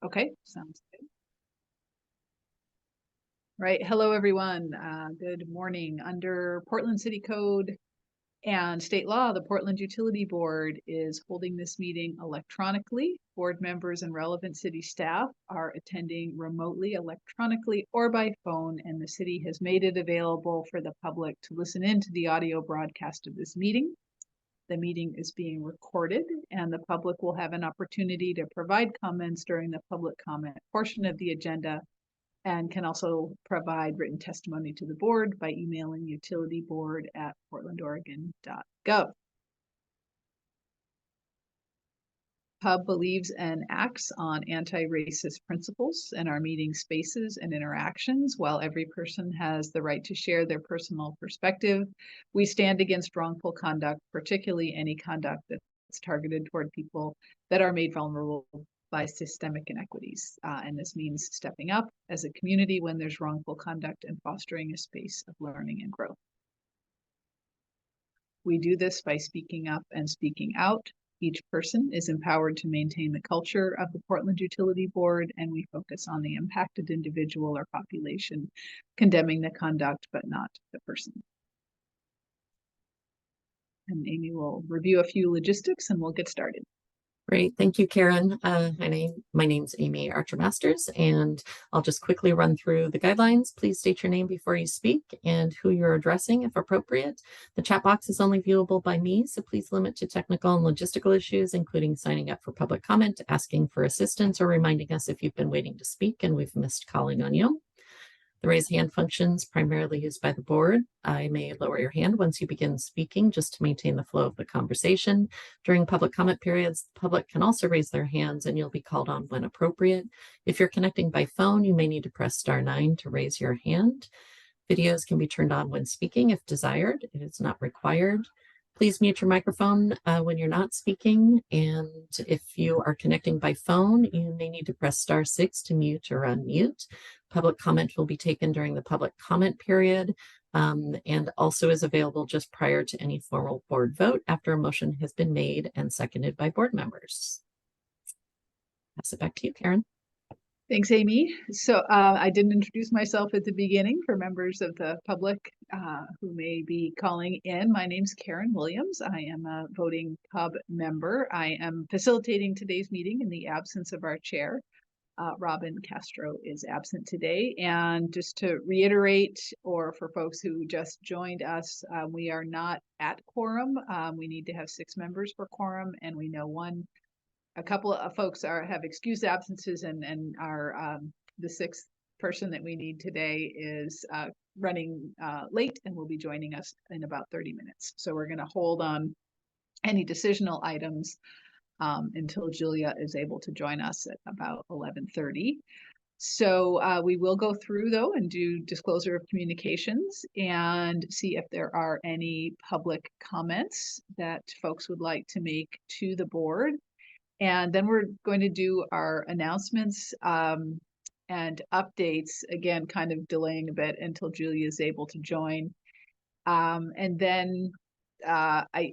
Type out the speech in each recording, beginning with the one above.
Okay, sounds good. Right. Hello, everyone. Good morning. Under Portland City Code and state law, the Portland Utility Board is holding this meeting electronically. Board members and relevant city staff are attending remotely, electronically, or by phone, and the city has made it available for the public to listen in to the audio broadcast of this meeting. The meeting is being recorded, and the public will have an opportunity to provide comments during the public comment portion of the agenda, and can also provide written testimony to the board by emailing utilityboard@portlandoregon.gov. PUB believes and acts on anti-racist principles in our meeting spaces and interactions. While every person has the right to share their personal perspective, we stand against wrongful conduct, particularly any conduct that's targeted toward people that are made vulnerable by systemic inequities. And this means stepping up as a community when there's wrongful conduct and fostering a space of learning and growth. We do this by speaking up and speaking out. Each person is empowered to maintain the culture of the Portland Utility Board, and we focus on the impacted individual or population, condemning the conduct, but not the person. And Amy will review a few logistics and we'll get started. Great. Thank you, Karen. My name's Amy Archer-Masters, and I'll just quickly run through the guidelines. Please state your name before you speak and who you're addressing if appropriate. The chat box is only viewable by me, so please limit to technical and logistical issues, including signing up for public comment, asking for assistance, or reminding us if you've been waiting to speak and we've missed calling on you. The raise hand function is primarily used by the board. I may lower your hand once you begin speaking just to maintain the flow of the conversation. During public comment periods, the public can also raise their hands and you'll be called on when appropriate. If you're connecting by phone, you may need to press *9 to raise your hand. Videos can be turned on when speaking if desired. It is not required. Please mute your microphone when you're not speaking. And if you are connecting by phone, you may need to press *6 to mute or unmute. Public comment will be taken during the public comment period and also is available just prior to any formal board vote after a motion has been made and seconded by board members. Pass it back to you, Karen. Thanks, Amy. So I didn't introduce myself at the beginning for members of the public who may be calling in. My name's Karen Williams. I am a voting PUB member. I am facilitating today's meeting in the absence of our chair. Robin Castro is absent today. And just to reiterate, or for folks who just joined us, we are not at quorum. We need to have 6 members for quorum, and we know a couple of folks have excused absences, and our the 6th person that we need today is running late and will be joining us in about 30 minutes. So we're going to hold on any decisional items until Julia is able to join us at about 11:30. So we will go through though and do disclosure of communications and see if there are any public comments that folks would like to make to the board. And then we're going to do our announcements and updates, again, kind of delaying a bit until Julia is able to join. And then I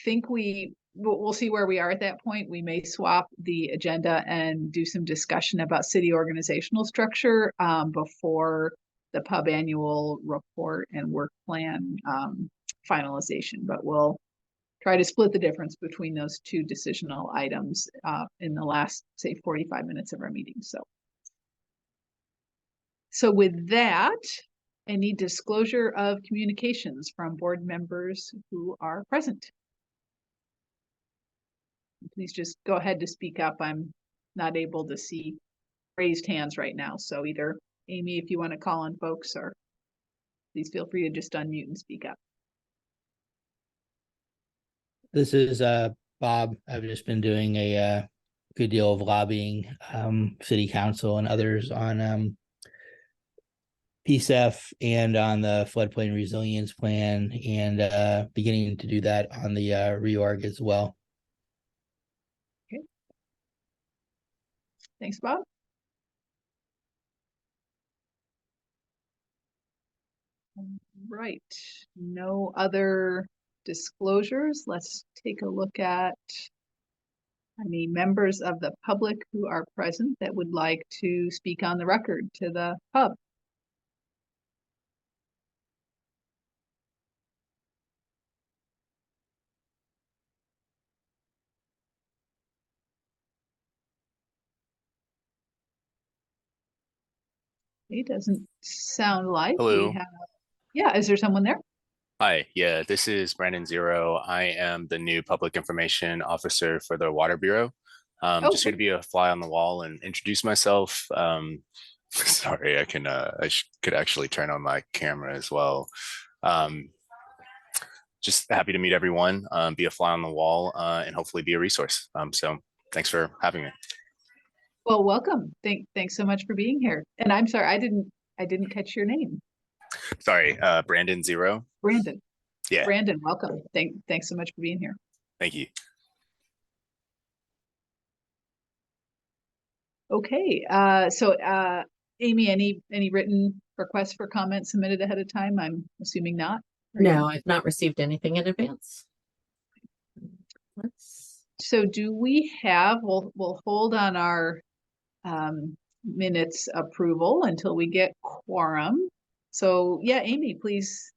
think we'll see where we are at that point. We may swap the agenda and do some discussion about city organizational structure before the PUB annual report and work plan finalization, but we'll try to split the difference between those 2 decisional items in the last, say, 45 minutes of our meeting. So with that, I need disclosure of communications from board members who are present. Please just go ahead to speak up. I'm not able to see raised hands right now. So either Amy, if you want to call on folks, or please feel free to just unmute and speak up. This is Bob. I've just been doing a good deal of lobbying city council and others on PSEF and on the floodplain resilience plan, and beginning to do that on the reorg as well. Okay. Thanks, Bob. Right. No other disclosures. Let's take a look at any members of the public who are present that would like to speak on the record to the pub? It doesn't sound like we Hello. have. Yeah, is there someone there? Hi. Yeah, this is Brandon Zero. I am the new public information officer for the Water Bureau. Oh, Just here to be a fly on the wall and introduce myself. Sorry, could actually turn on my camera as well. Um, just happy to meet everyone, be a fly on the wall, and hopefully be a resource. So thanks for having me. well, welcome. Thanks so much for being here. And I'm sorry, I didn't catch your name. Sorry, Brandon Zero. Brandon. Yeah, Brandon, welcome. Thanks so much for being here. thank you. Okay, Amy, any written requests for comments submitted ahead of time? I'm assuming not. Or you- No, I've not received anything in advance. So do we have, we'll hold on our minutes approval until we get quorum. So yeah, Amy, please.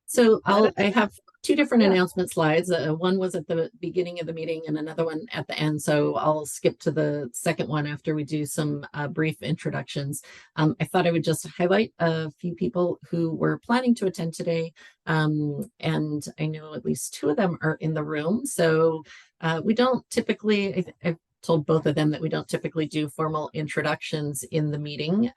So Let I us- have two different Yeah. announcement slides. One was at the beginning of the meeting and another one at the end. So I'll skip to the second one after we do some brief introductions. I thought I would just highlight a few people who were planning to attend today. And I know at least two of them are in the room. So we don't typically, I've told both of them that we don't typically do formal introductions in the meeting.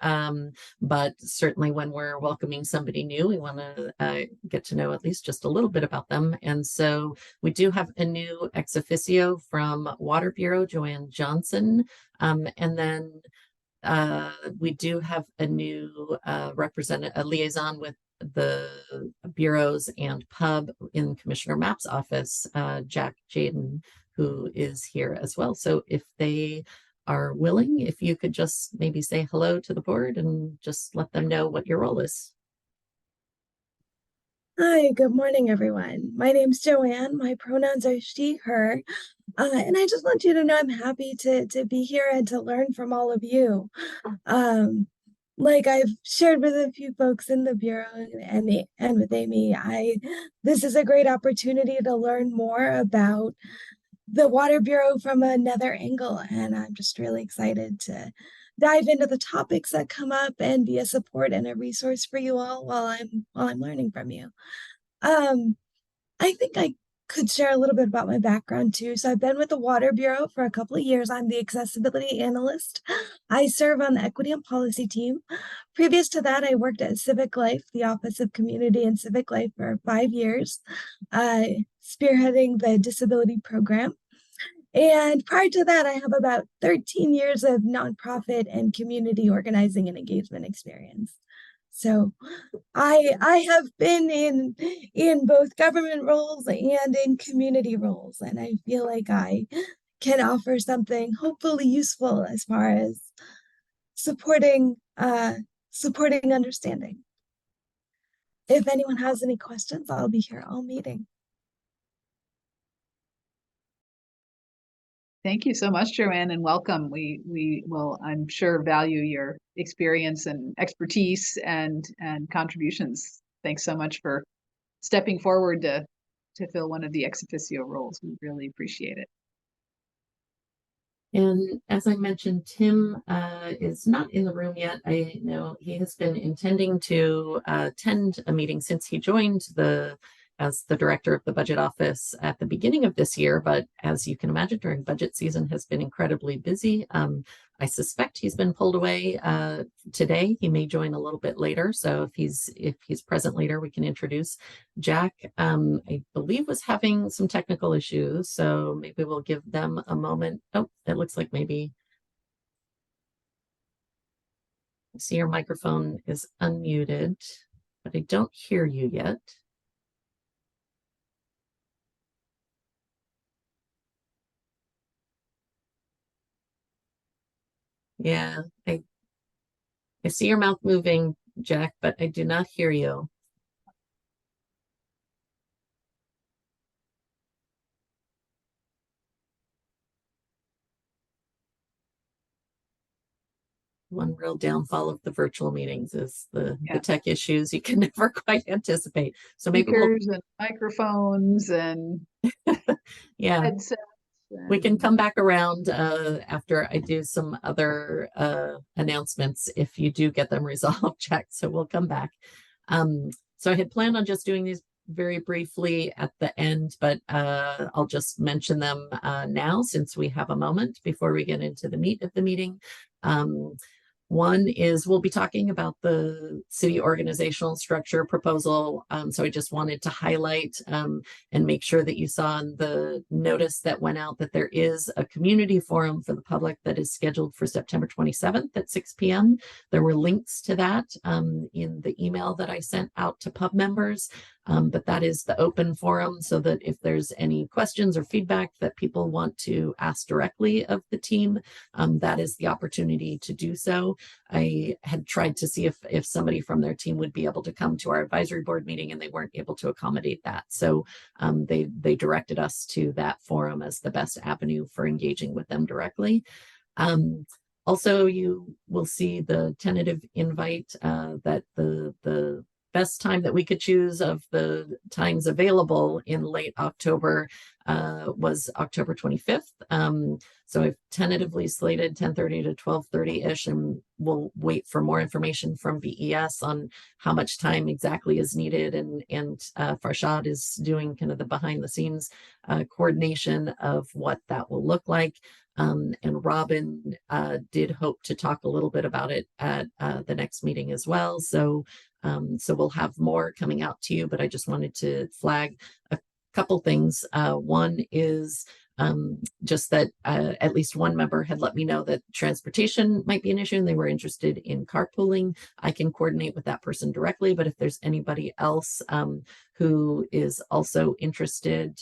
But certainly when we're welcoming somebody new, we want to get to know at least just a little bit about them. And so we do have a new ex officio from Water Bureau, Joanne Johnson. And then we do have a new a liaison with the bureaus and pub in Commissioner Mapp's office, Jack Jaden, who is here as well. So if they are willing, if you could just maybe say hello to the board and just let them know what your role is. Hi, good morning, everyone. My name's Joanne. My pronouns are she, her. And I just want you to know I'm happy to be here and to learn from all of you. Like I've shared with a few folks in the Bureau and with Amy, this is a great opportunity to learn more about the Water Bureau from another angle. And I'm just really excited to dive into the topics that come up and be a support and a resource for you all while I'm learning from you. I think I could share a little bit about my background too. So I've been with the Water Bureau for a couple of years. I'm the accessibility analyst. I serve on the equity and policy team. Previous to that, I worked at Civic Life, the Office of Community and Civic Life, for 5 years, spearheading the disability program. And prior to that, I have about 13 years of nonprofit and community organizing and engagement experience. So I have been in both government roles and in community roles, and I feel like I can offer something hopefully useful as far as supporting understanding. If anyone has any questions, I'll be here all meeting. Thank you so much, Joanne, and welcome. We will, I'm sure, value your experience and expertise and contributions. Thanks so much for stepping forward to fill one of the ex officio roles. We really appreciate it. And as I mentioned, Tim is not in the room yet. I know he has been intending to attend a meeting since he joined as the director of the budget office at the beginning of this year. But as you can imagine, during budget season has been incredibly busy. I suspect he's been pulled away today. He may join a little bit later. So if he's present later, we can introduce Jack. I believe was having some technical issues. So maybe we'll give them a moment. Oh, it looks like maybe. I see your microphone is unmuted, but I don't hear you yet. Yeah, I see your mouth moving, Jack, but I do not hear you. one real downfall of the virtual meetings is the Yeah. tech issues you can never quite anticipate. So maybe we'll, Speakers and microphones and yeah, headsets. we can and- come back around after I do some other announcements if you do get them resolved, Jack. So we'll come back. So I had planned on just doing these very briefly at the end, but I'll just mention them now since we have a moment before we get into the meat of the meeting. One is we'll be talking about the city organizational structure proposal. So I just wanted to highlight and make sure that you saw in the notice that went out that there is a community forum for the public that is scheduled for September 27th at 6 p.m. There were links to that in the email that I sent out to pub members. But that is the open forum so that if there's any questions or feedback that people want to ask directly of the team, that is the opportunity to do so. I had tried to see if somebody from their team would be able to come to our advisory board meeting and they weren't able to accommodate that. So they directed us to that forum as the best avenue for engaging with them directly. Also, you will see the tentative invite that the best time that we could choose of the times available in late October was October 25th. So I've tentatively slated 10:30 to 12:30-ish, and we'll wait for more information from BES on how much time exactly is needed. And Farshad is doing kind of the behind the scenes coordination of what that will look like. And Robin did hope to talk a little bit about it at the next meeting as well. So we'll have more coming out to you, but I just wanted to flag a couple things. One is just that at least one member had let me know that transportation might be an issue and they were interested in carpooling. I can coordinate with that person directly, but if there's anybody else who is also interested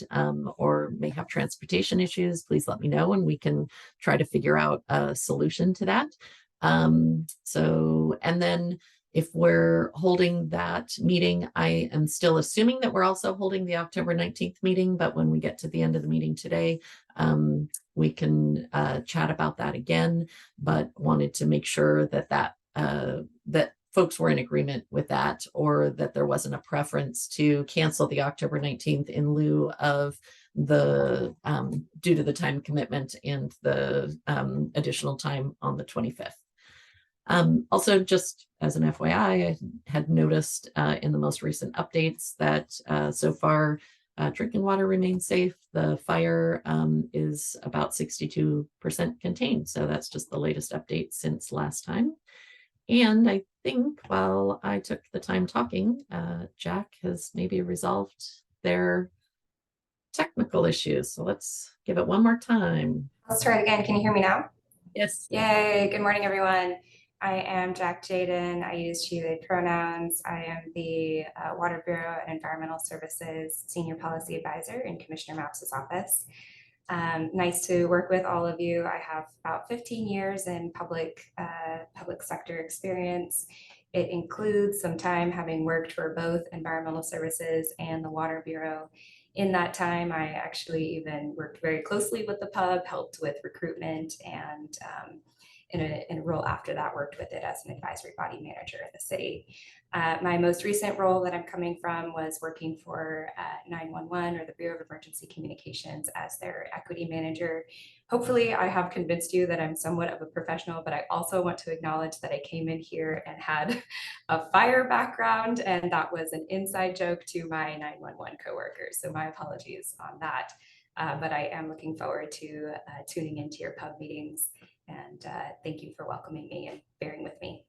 or may have transportation issues, please let me know and we can try to figure out a solution to that. And then if we're holding that meeting, I am still assuming that we're also holding the October 19th meeting, but when we get to the end of the meeting today, we can chat about that again, but wanted to make sure that that folks were in agreement with that, or that there wasn't a preference to cancel the October 19th in lieu of the due to the time commitment and the additional time on the 25th. Also, just as an FYI, I had noticed in the most recent updates that so far drinking water remains safe. The fire is about 62% contained. So that's just the latest update since last time. And I think while I took the time talking, Jack has maybe resolved their technical issues. So let's give it one more time. Let's try it again. Can you hear me now? Yes. Yay. Good morning, everyone. I am Jack Jaden. I use she, they pronouns. I am the Water Bureau and Environmental Services Senior Policy Advisor in Commissioner Mapps' office. Nice to work with all of you. I have about 15 years in public sector experience. It includes some time having worked for both Environmental Services and the Water Bureau. In that time, I actually even worked very closely with the pub, helped with recruitment, and in a role after that, worked with it as an advisory body manager in the city. My most recent role that I'm coming from was working for 911, or the Bureau of Emergency Communications, as their equity manager. Hopefully I have convinced you that I'm somewhat of a professional, but I also want to acknowledge that I came in here and had a fire background, and that was an inside joke to my 911 coworkers. So my apologies on that. But I am looking forward to tuning into your pub meetings, and thank you for welcoming me and bearing with me.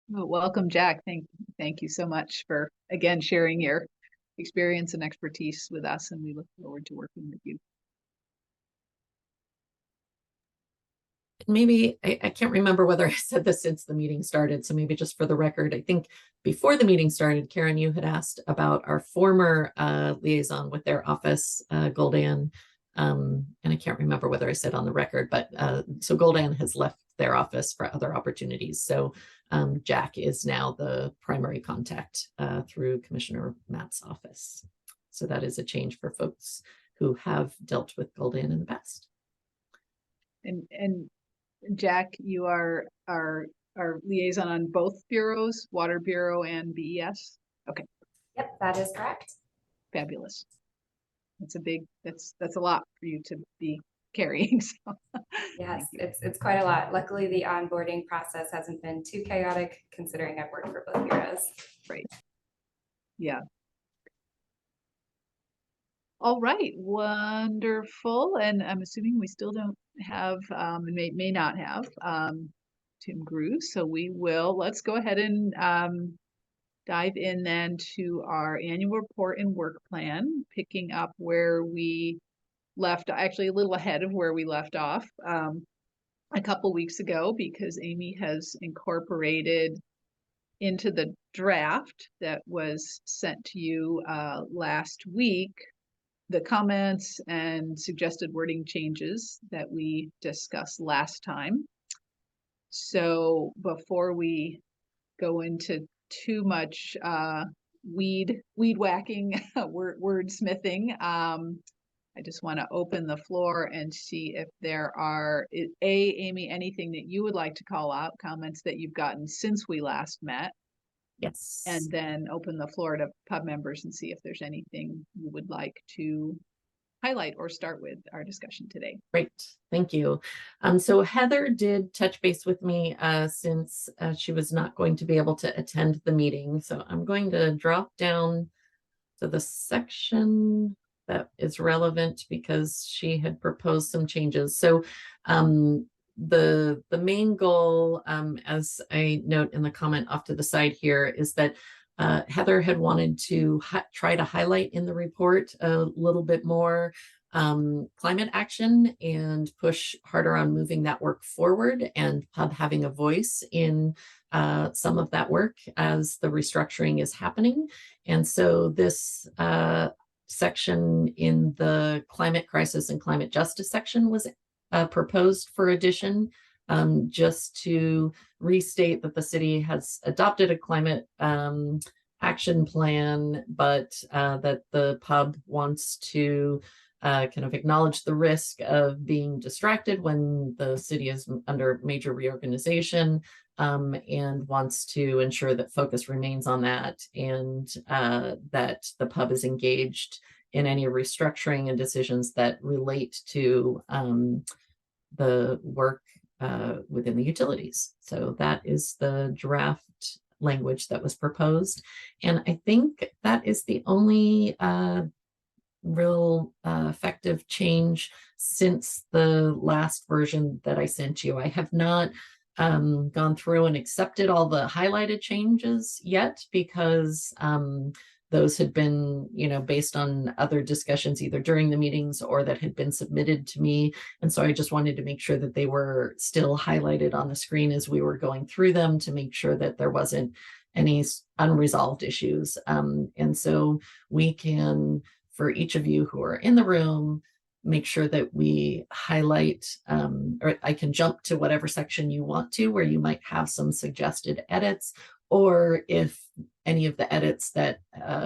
Well, welcome, Jack. Thank you so much for, again, sharing your experience and expertise with us, and we look forward to working with you. Maybe, I can't remember whether I said this since the meeting started, so maybe just for the record, I think before the meeting started, Karen, you had asked about our former liaison with their office, Goldan, and I can't remember whether I said on the record, but so Goldan has left their office for other opportunities. So Jack is now the primary contact through Commissioner Matt's office. So that is a change for folks who have dealt with Gul'dan in the past. And Jack, you are our liaison on both bureaus, Water Bureau and BES. Yep, that is correct. Fabulous. That's a lot for you to be carrying. So Yes, thank you. it's quite a lot. Luckily, the onboarding process hasn't been too chaotic considering I've worked for both bureaus. Yeah. All right, wonderful. And I'm assuming we still don't have, and may not have, Tim Grew. So let's go ahead and dive in then to our annual report and work plan, picking up where we left, actually a little ahead of where we left off a couple weeks ago, because Amy has incorporated into the draft that was sent to you last week the comments and suggested wording changes that we discussed last time. So before we go into too much weed whacking, wordsmithing, I just want to open the floor and see if there are, Amy, anything that you would like to call out, comments that you've gotten since we last met, Yes. and then open the floor to pub members and see if there's anything you would like to highlight or start with our discussion today. Great, thank you. So Heather did touch base with me since she was not going to be able to attend the meeting. So I'm going to drop down to the section that is relevant because she had proposed some changes. So the main goal, as I note in the comment off to the side here, is that Heather had wanted to try to highlight in the report a little bit more climate action and push harder on moving that work forward, and pub having a voice in some of that work as the restructuring is happening. And so this section in the climate crisis and climate justice section was proposed for addition, just to restate that the city has adopted a climate action plan, but that the pub wants to kind of acknowledge the risk of being distracted when the city is under major reorganization, and wants to ensure that focus remains on that, and that the pub is engaged in any restructuring and decisions that relate to the work within the utilities. So that is the draft language that was proposed. And I think that is the only real effective change since the last version that I sent you. I have not gone through and accepted all the highlighted changes yet, because those had been, based on other discussions either during the meetings or that had been submitted to me. And so I just wanted to make sure that they were still highlighted on the screen as we were going through them, to make sure that there wasn't any unresolved issues. And so we can, for each of you who are in the room, make sure that we highlight, or I can jump to whatever section you want to, where you might have some suggested edits, or if any of the edits that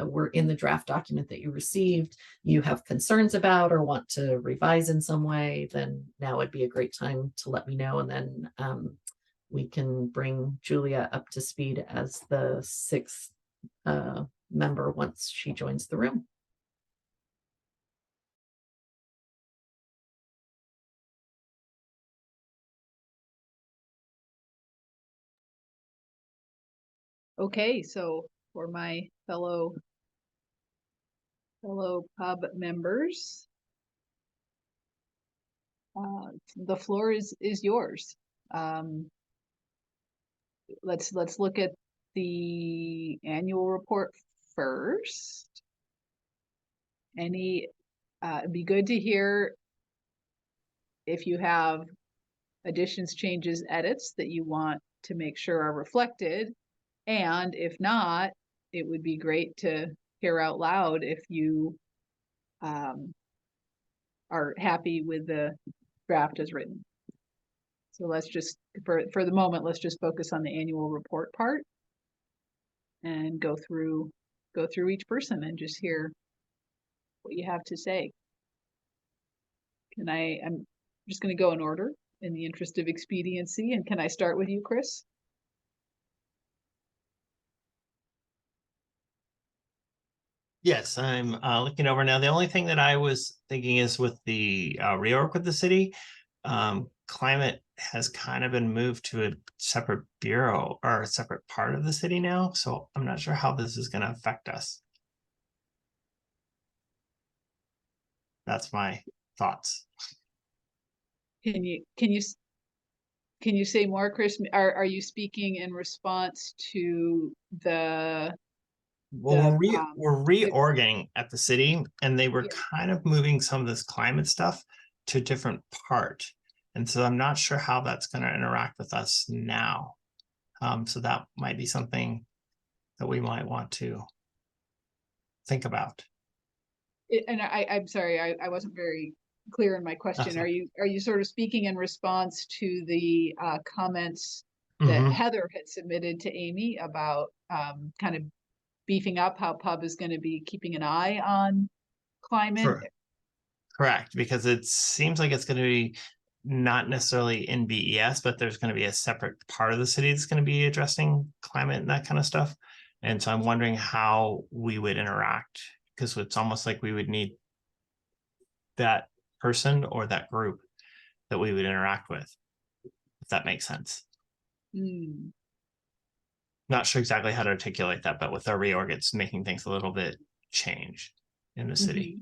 were in the draft document that you received, you have concerns about or want to revise in some way, then now would be a great time to let me know. And then we can bring Julia up to speed as the sixth member once she joins the room. Okay, so for my fellow pub members, the floor is yours. Let's look at the annual report first. It'd be good to hear if you have additions, changes, edits that you want to make sure are reflected. And if not, it would be great to hear out loud if you are happy with the draft as written. So let's just, for the moment, let's just focus on the annual report part and go through each person and just hear what you have to say. I'm just going to go in order in the interest of expediency. And can I start with you, Chris? Yes, I'm looking over now. The only thing that I was thinking is with the reorg with the city, climate has kind of been moved to a separate bureau or a separate part of the city now. So I'm not sure how this is going to affect us. That's my thoughts. Can you say more, Chris? Are you speaking in response to the Well, the we're reorging at the city, and they were Yeah. kind of moving some of this climate stuff to a different part. And so I'm not sure how that's going to interact with us now. So that might be something that we might want to think about. And I'm sorry, I wasn't very clear in my question. Okay. Are you sort of speaking in response to the comments that Mhm. Heather had submitted to Amy about kind of beefing up how Pub is going to be keeping an eye on climate? Correct, because it seems like it's going to be not necessarily in BES, but there's going to be a separate part of the city that's going to be addressing climate and that kind of stuff. And so I'm wondering how we would interact, because it's almost like we would need that person or that group that we would interact with, if that makes sense. Hmm. Not sure exactly how to articulate that, but with our reorg, it's making things a little bit change in the city.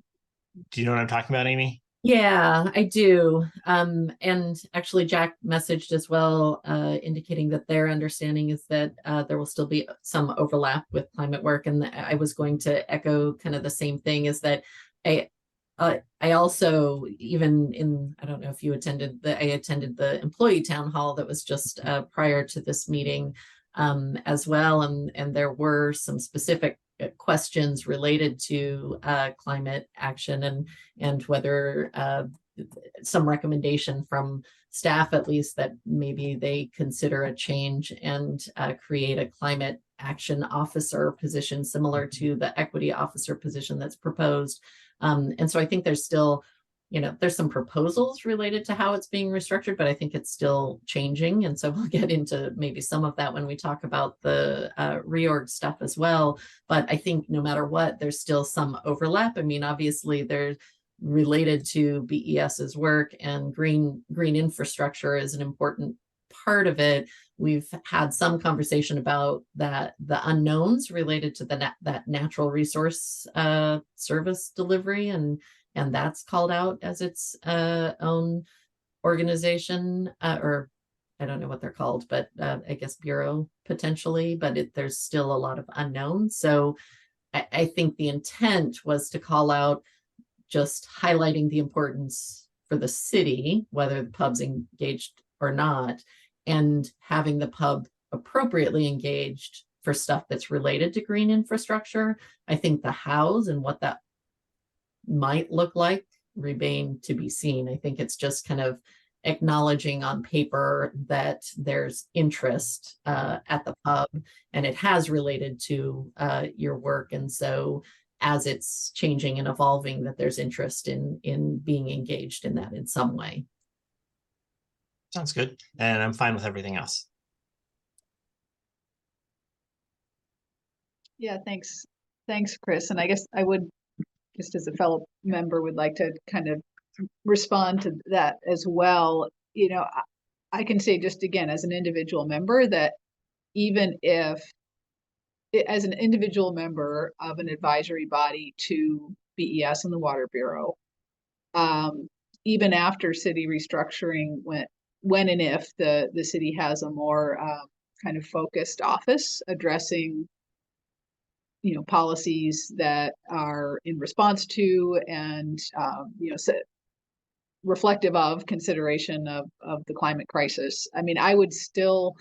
Do you know what I'm talking about, Amy? Yeah, I do. And actually Jack messaged as well, indicating that their understanding is that there will still be some overlap with climate work. And I was going to echo kind of the same thing, is that I also, even in, I don't know if you attended I attended the employee town hall that was just prior to this meeting as well. And there were some specific questions related to climate action and whether some recommendation from staff, at least, that maybe they consider a change and create a climate action officer position similar to the equity officer position that's proposed. And so I think there's still, there's some proposals related to how it's being restructured, but I think it's still changing. And so we'll get into maybe some of that when we talk about the reorg stuff as well. But I think no matter what, there's still some overlap. I mean, obviously they're related to BES's work, and green infrastructure is an important part of it. We've had some conversation about the unknowns related to that natural resource service delivery, and that's called out as its own organization, or I don't know what they're called, but I guess bureau potentially, but there's still a lot of unknowns. So I think the intent was to call out just highlighting the importance for the city, whether the pub's engaged or not, and having the pub appropriately engaged for stuff that's related to green infrastructure. I think the hows and what that might look like remain to be seen. I think it's just kind of acknowledging on paper that there's interest at the pub, and it has related to your work. And so as it's changing and evolving, that there's interest in being engaged in that in some way. Sounds good. And I'm fine with everything else. Yeah, thanks. Thanks, Chris. And I guess I would, just as a fellow member, would like to kind of respond to that as well. I can say just again, as an individual member, that even if, as an individual member of an advisory body to BES and the Water Bureau, even after city restructuring, when and if the city has a more kind of focused office addressing policies that are in response to and reflective of consideration of the climate crisis. I mean, I would still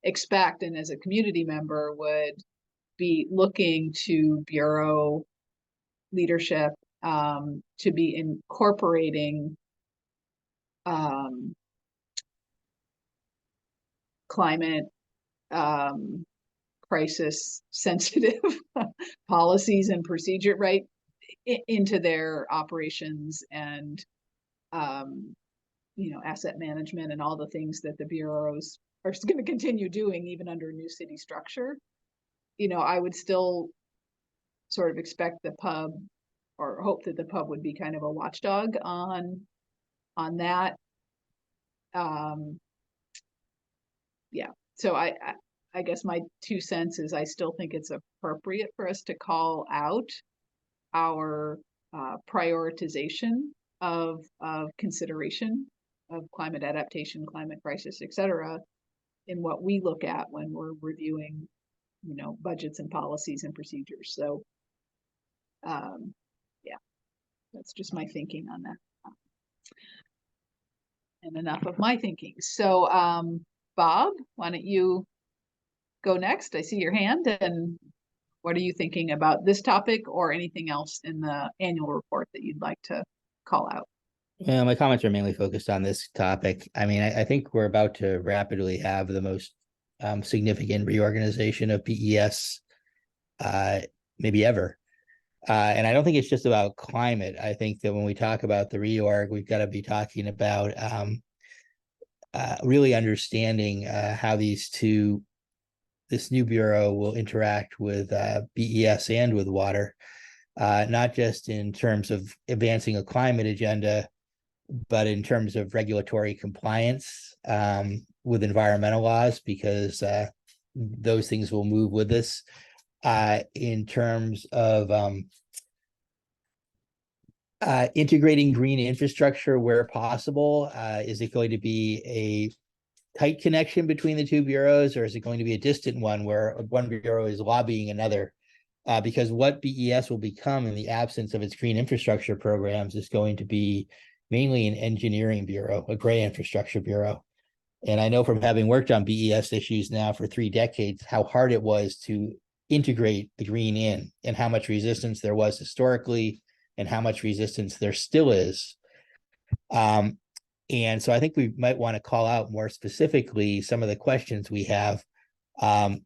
expect, and as a community member would be looking to Bureau leadership to be incorporating climate crisis sensitive policies and procedure right into their operations and asset management and all the things that the bureaus are going to continue doing even under new city structure. I would still sort of expect the pub or hope that the pub would be kind of a watchdog on that. Yeah, so I guess my 2 cents is I still think it's appropriate for us to call out our prioritization of consideration of climate adaptation, climate crisis, et cetera, in what we look at when we're reviewing, budgets and policies and procedures. So, yeah, that's just my thinking on that. And enough of my thinking. So, Bob, why don't you go next? I see your hand. And what are you thinking about this topic or anything else in the annual report that you'd like to call out? Yeah, my comments are mainly focused on this topic. I mean, I think we're about to rapidly have the most significant reorganization of PES maybe ever. And I don't think it's just about climate. I think that when we talk about the reorg, we've got to be talking about really understanding how this new bureau will interact with BES and with water, not just in terms of advancing a climate agenda, but in terms of regulatory compliance with environmental laws, because those things will move with us. In terms of integrating green infrastructure where possible, is it going to be a tight connection between the two bureaus, or is it going to be a distant one where one bureau is lobbying another? Because what BES will become in the absence of its green infrastructure programs is going to be mainly an engineering bureau, a gray infrastructure bureau. And I know from having worked on BES issues now for 3 decades, how hard it was to integrate the green in, and how much resistance there was historically and how much resistance there still is. And so I think we might want to call out more specifically some of the questions we have. How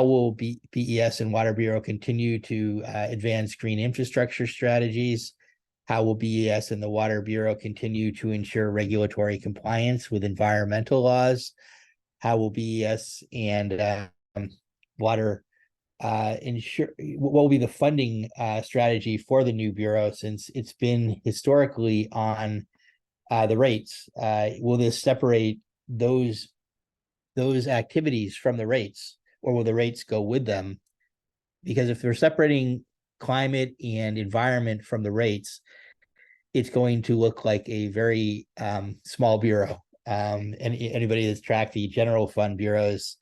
will BES and Water Bureau continue to advance green infrastructure strategies? How will BES and the Water Bureau continue to ensure regulatory compliance with environmental laws? How will BES and Water ensure, what will be the funding strategy for the new bureau, since it's been historically on the rates? Will this separate those activities from the rates, or will the rates go with them? Because if they're separating climate and environment from the rates, it's going to look like a very small bureau. And anybody that's tracked the general fund bureaus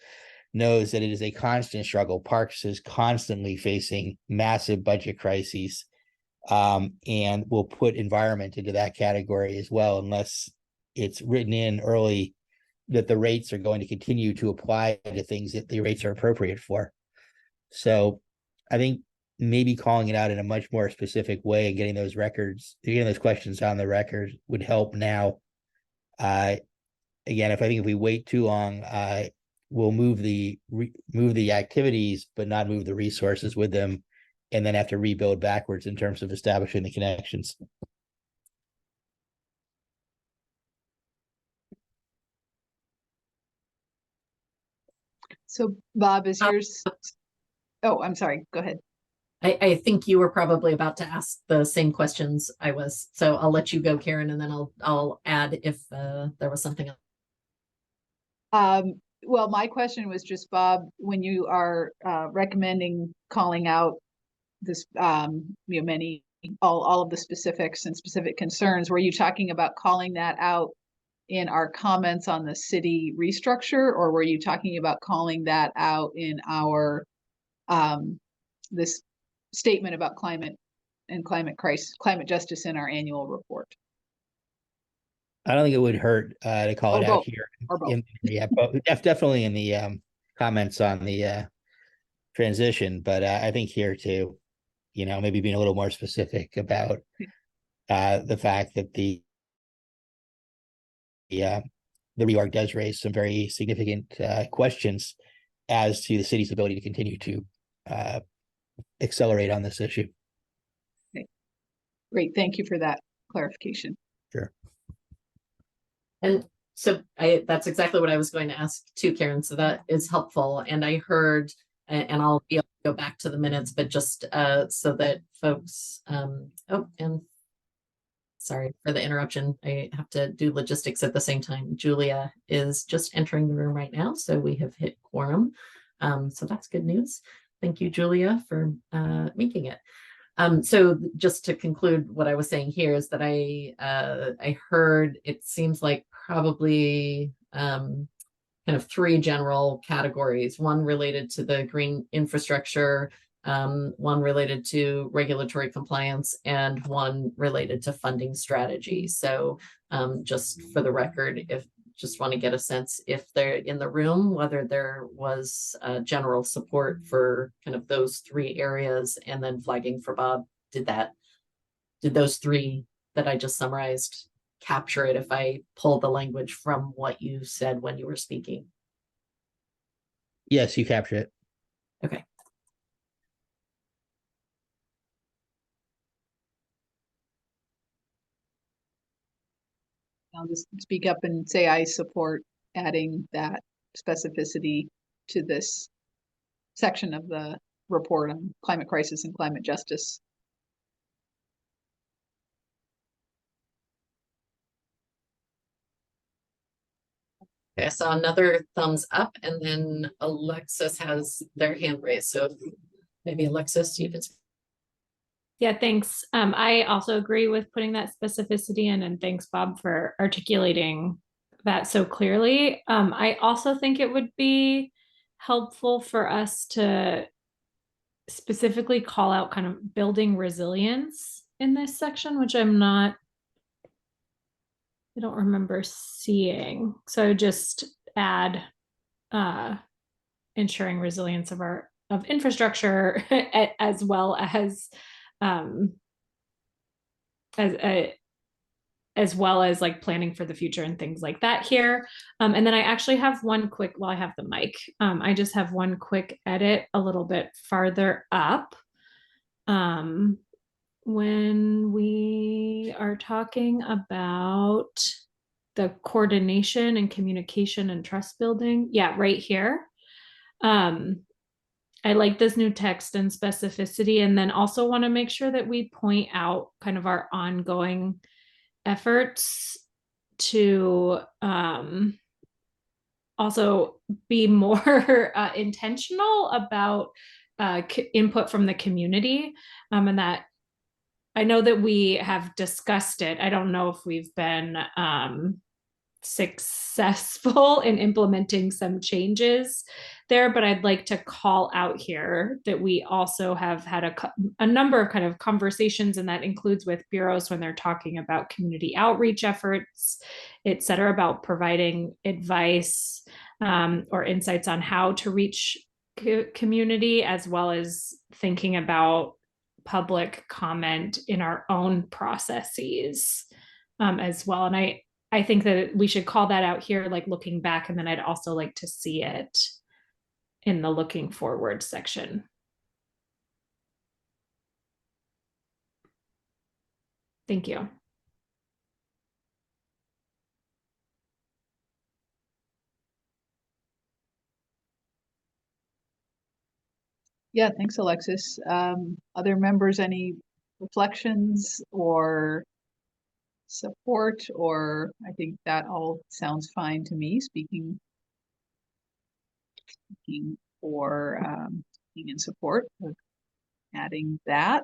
knows that it is a constant struggle. Parks is constantly facing massive budget crises, and will put environment into that category as well, unless it's written in early that the rates are going to continue to apply to things that the rates are appropriate for. So I think maybe calling it out in a much more specific way and getting those questions on the record would help now. Again, if we wait too long, we'll move the activities, but not move the resources with them, and then have to rebuild backwards in terms of establishing the connections. So Bob, is yours? Oh, I'm sorry. Go ahead. I think you were probably about to ask the same questions I was, so I'll let you go, Karen, and then I'll add if there was something else. Well, my question was just, Bob, when you are recommending calling out this, all of the specifics and specific concerns, were you talking about calling that out in our comments on the city restructure, or were you talking about calling that out in our this statement about climate and climate crisis, climate justice in our annual report? I don't think it would hurt to call it out here. Definitely in the comments on the transition, but I think here too, maybe being a little more specific about the fact that the reorg does raise some very significant questions as to the city's ability to continue to accelerate on this issue. Okay. Great, thank you for that clarification. Sure. And so that's exactly what I was going to ask too, Karen. So that is helpful. And I heard, and I'll be able to go back to the minutes, but just so that folks, oh, and sorry for the interruption. I have to do logistics at the same time. Julia is just entering the room right now, so we have hit quorum. So that's good news. Thank you, Julia, for making it. So just to conclude, what I was saying here is that I heard it seems like probably kind of three general categories: one related to the green infrastructure, one related to regulatory compliance, and one related to funding strategy. So just for the record, if just want to get a sense if they're in the room, whether there was general support for kind of those three areas, and then flagging for Bob, did those three that I just summarized capture it if I pull the language from what you said when you were speaking? Yes, you captured it. Okay. I'll just speak up and say I support adding that specificity to this section of the report on climate crisis and climate justice. Okay, I saw another thumbs up, and then Alexis has their hand raised. So maybe Alexis, you could. Yeah, thanks. I also agree with putting that specificity in, and thanks, Bob, for articulating that so clearly. I also think it would be helpful for us to specifically call out kind of building resilience in this section, which I don't remember seeing. So just add ensuring resilience of infrastructure as well as like planning for the future and things like that here. And then I actually have one quick, while I have the mic, I just have one quick edit a little bit farther up. When we are talking about the coordination and communication and trust building, yeah, right here. I like this new text and specificity, and then also want to make sure that we point out kind of our ongoing efforts to also be more intentional about input from the community, and that I know that we have discussed it. I don't know if we've been successful in implementing some changes there, but I'd like to call out here that we also have had a number of kind of conversations, and that includes with bureaus when they're talking about community outreach efforts, et cetera, about providing advice or insights on how to reach community, as well as thinking about public comment in our own processes as well. And I think that we should call that out here, like looking back, and then I'd also like to see it in the looking forward section. Thank you. Yeah, thanks, Alexis. Other members, any reflections or support? Or I think that all sounds fine to me, speaking for speaking in support of adding that.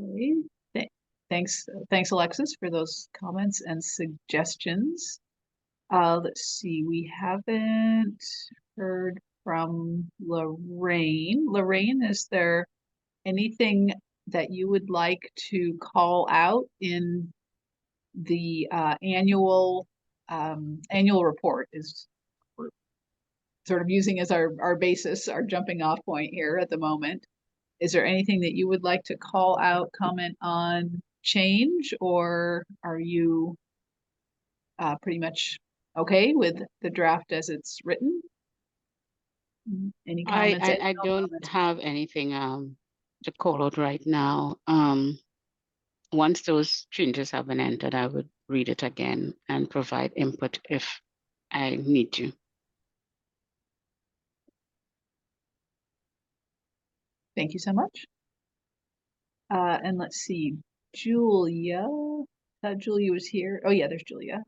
Okay. Thanks, Alexis, for those comments and suggestions. Let's see, we haven't heard from Lorraine. Lorraine, is there anything that you would like to call out in the annual report? Is we're sort of using as our basis, our jumping off point here at the moment. Is there anything that you would like to call out, comment on, change, or are you pretty much okay with the draft as it's written? Any I, comments? I, Any I no don't comments? have anything to call out right now. Once those changes have been entered, I would read it again and provide input if I need to. Thank you so much. And let's see, Julia, thought Julia was here. Oh yeah, there's Julia.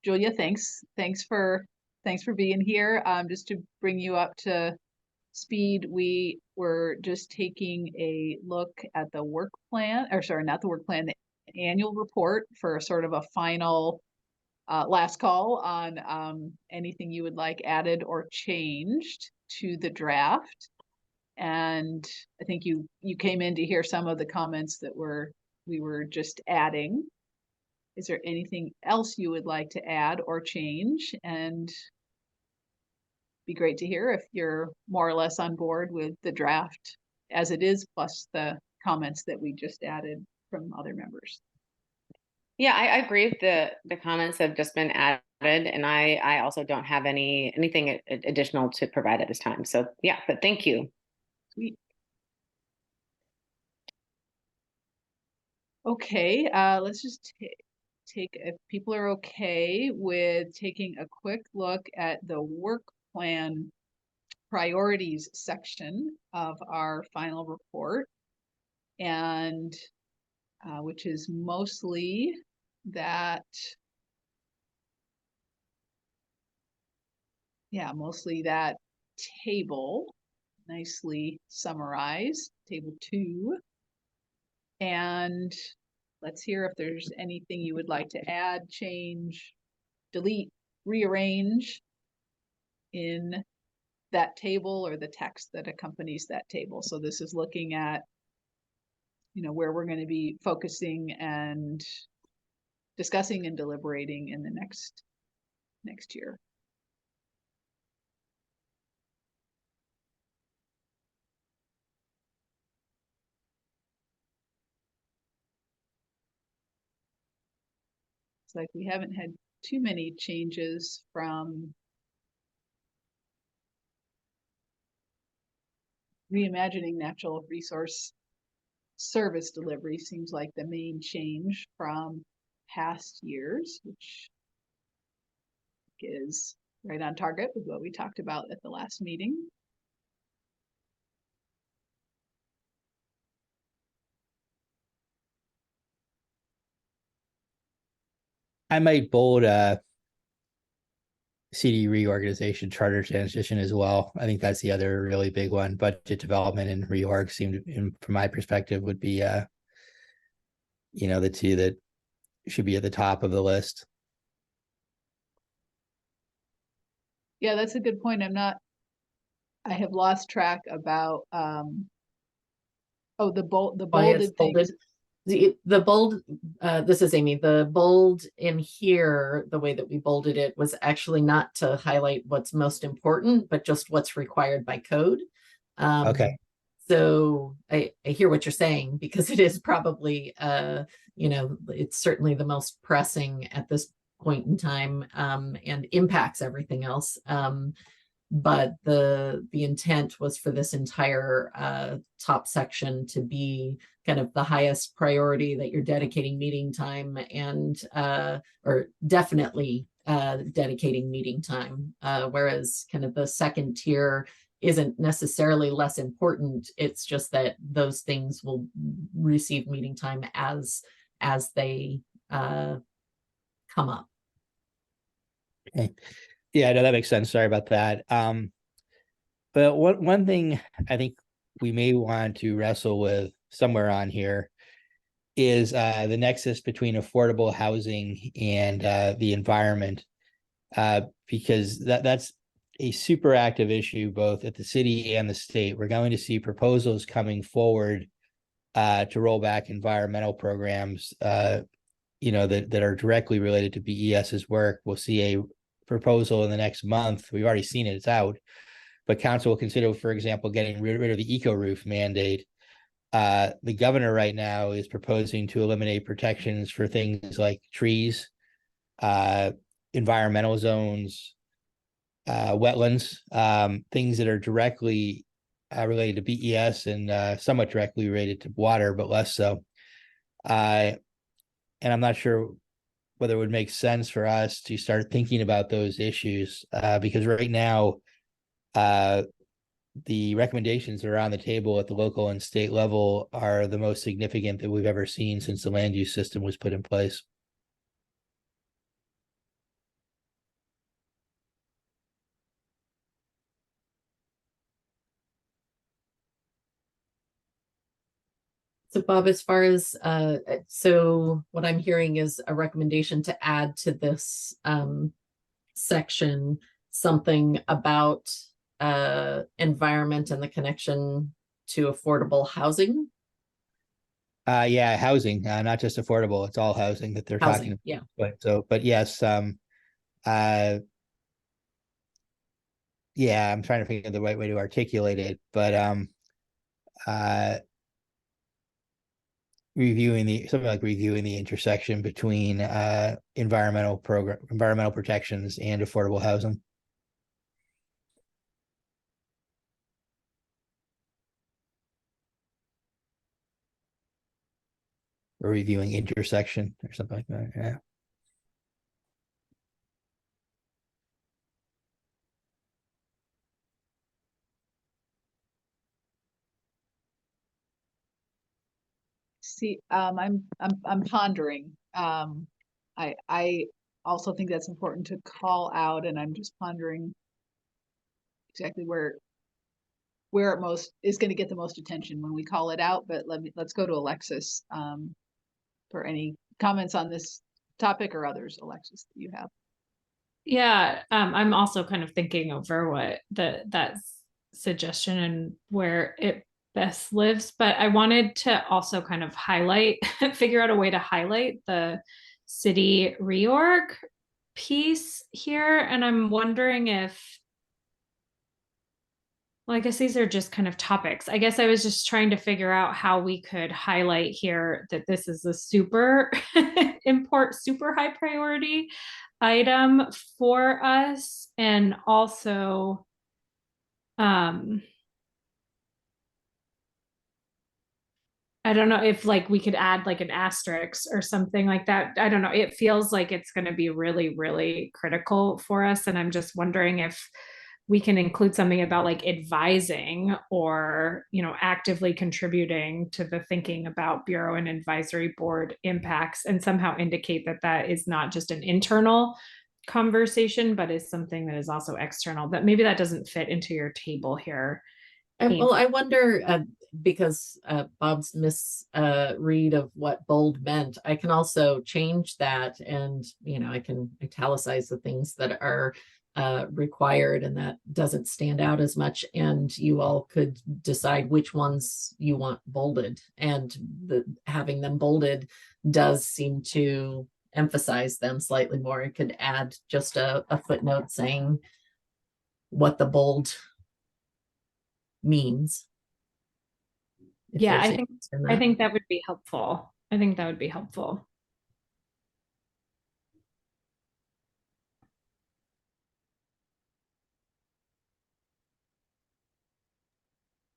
Julia, thanks for being here. Just to bring you up to speed, we were just taking a look at the work plan, or sorry, not the work plan, the annual report for sort of a final last call on anything you would like added or changed to the draft. And I think you came in to hear some of the comments that we were just adding. Is there anything else you would like to add or change? And be great to hear if you're more or less on board with the draft as it is, plus the comments that we just added from other members. Yeah, I agree with the comments that have just been added, and I also don't have anything additional to provide at this time. So yeah, but thank you. Sweet. Okay, let's just take, if people are okay with taking a quick look at the work plan priorities section of our final report, and which is mostly that, yeah, mostly that table, nicely summarized, table 2. And let's hear if there's anything you would like to add, change, delete, rearrange in that table or the text that accompanies that table. So this is looking at, where we're going to be focusing and discussing and deliberating in the next year. It's like we haven't had too many changes from reimagining natural resource service delivery. Seems like the main change from past years, which is right on target with what we talked about at the last meeting. I might bold CD reorganization, charter transition as well. I think that's the other really big one. Budget development and reorg from my perspective, would be the two that should be at the top of the list. Yeah, that's a good point. I have lost track about the bolded things. The bold, this is Amy, the bold in here, the way that we bolded it was actually not to highlight what's most important, but just what's required by code. Okay. So I hear what you're saying, because it is probably, it's certainly the most pressing at this point in time, and impacts everything else. But the intent was for this entire top section to be kind of the highest priority that you're dedicating meeting time, and or definitely dedicating meeting time, whereas kind of the second tier isn't necessarily less important. It's just that those things will receive meeting time as they come up. Okay. Yeah, no, that makes sense. Sorry about that. But one thing I think we may want to wrestle with somewhere on here is the nexus between affordable housing and the environment, because that's a super active issue both at the city and the state. We're going to see proposals coming forward to roll back environmental programs, that are directly related to BES's work. We'll see a proposal in the next month. We've already seen it, it's out, but council will consider, for example, getting rid of the eco roof mandate. The governor right now is proposing to eliminate protections for things like trees, environmental zones, wetlands, things that are directly related to BES and somewhat directly related to water, but less so. And I'm not sure whether it would make sense for us to start thinking about those issues, because right now, the recommendations that are on the table at the local and state level are the most significant that we've ever seen since the land use system was put in place. So Bob, as far as, so what I'm hearing is a recommendation to add to this section, something about environment and the connection to affordable housing. Yeah, housing, not just affordable, it's all housing that they're talking Housing, yeah. about. But yes, yeah, I'm trying to figure out the right way to articulate it, but reviewing the intersection between environmental protections and affordable housing. Or reviewing intersection or something like that. Yeah. See, I'm pondering. I also think that's important to call out, and I'm just pondering exactly where it most is going to get the most attention when we call it out. But let's go to Alexis for any comments on this topic or others. Alexis, that you have. Yeah, I'm also kind of thinking over what that suggestion and where it best lives, but I wanted to also kind of highlight, figure out a way to highlight the city reorg piece here. And I'm wondering if, well, I guess these are just kind of topics. I guess I was just trying to figure out how we could highlight here that this is a super super high priority item for us. And also, I don't know if like we could add like an asterisk or something like that. I don't know. It feels like it's going to be really, really critical for us. And I'm just wondering if we can include something about like advising or, you know, actively contributing to the thinking about Bureau and Advisory Board impacts and somehow indicate that that is not just an internal conversation, but is something that is also external. But maybe that doesn't fit into your table here. Well, I wonder, because Bob's misread of what bold meant, I can also change that, and you know, I can italicize the things that are required, and that doesn't stand out as much. And you all could decide which ones you want bolded, and having them bolded does seem to emphasize them slightly more. It could add just a footnote saying what the bold means. Yeah, I think that would be helpful. I think that would be helpful.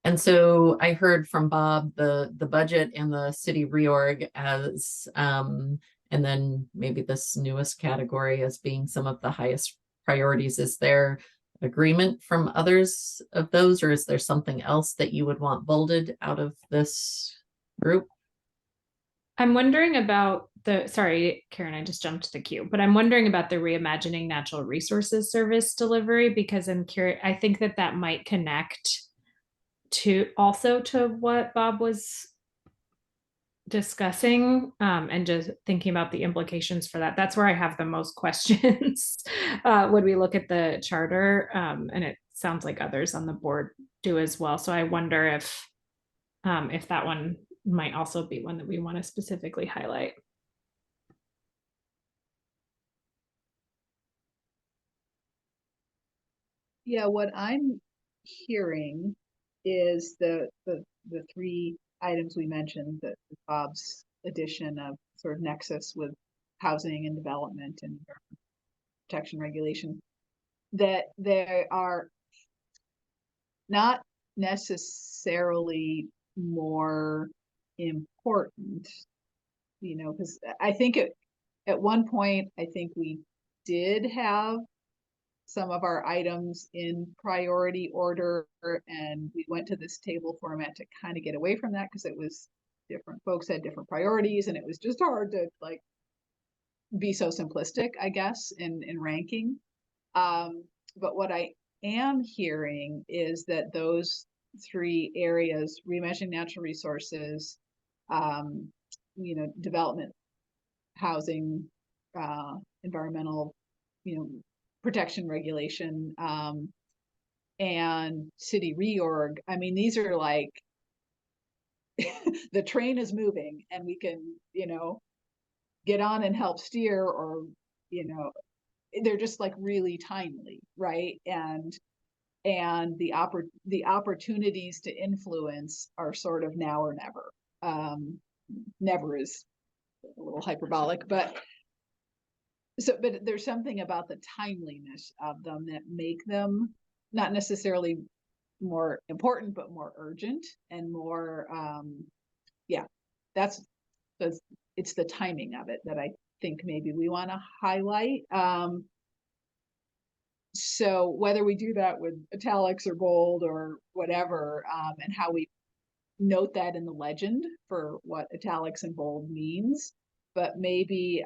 And so I heard from Bob the budget and the city reorg as and then maybe this newest category as being some of the highest priorities. Is there agreement from others of those, or is there something else that you would want bolded out of this group? I'm wondering about sorry, Karen, I just jumped the queue, but I'm wondering about the Reimagining Natural Resources Service delivery, because I'm curious, I think that might connect to what Bob was discussing, and just thinking about the implications for that. That's where I have the most questions when we look at the charter, and it sounds like others on the board do as well. So I wonder if that one might also be one that we want to specifically highlight. Yeah, what I'm hearing is the three items we mentioned, that Bob's addition of sort of nexus with housing and development and protection regulation. that they are not necessarily more important, you know, because I think at one point, I think we did have some of our items in priority order, and we went to this table format to kind of get away from that because it was different folks had different priorities, and it was just hard to like be so simplistic, I guess, in ranking. But what I am hearing is that those three areas, reimagining natural resources, you know, development, housing, environmental, you know, protection regulation, and city reorg. I mean, these are like the train is moving and we can, you know, get on and help steer, or, you know, they're just like really timely, right? And the opportunities to influence are sort of now or never. Never is a little hyperbolic, but there's something about the timeliness of them that make them not necessarily more important, but more urgent and more, yeah, that's it's the timing of it that I think maybe we want to highlight. So whether we do that with italics or bold or whatever, and how we note that in the legend for what italics and bold means, but maybe,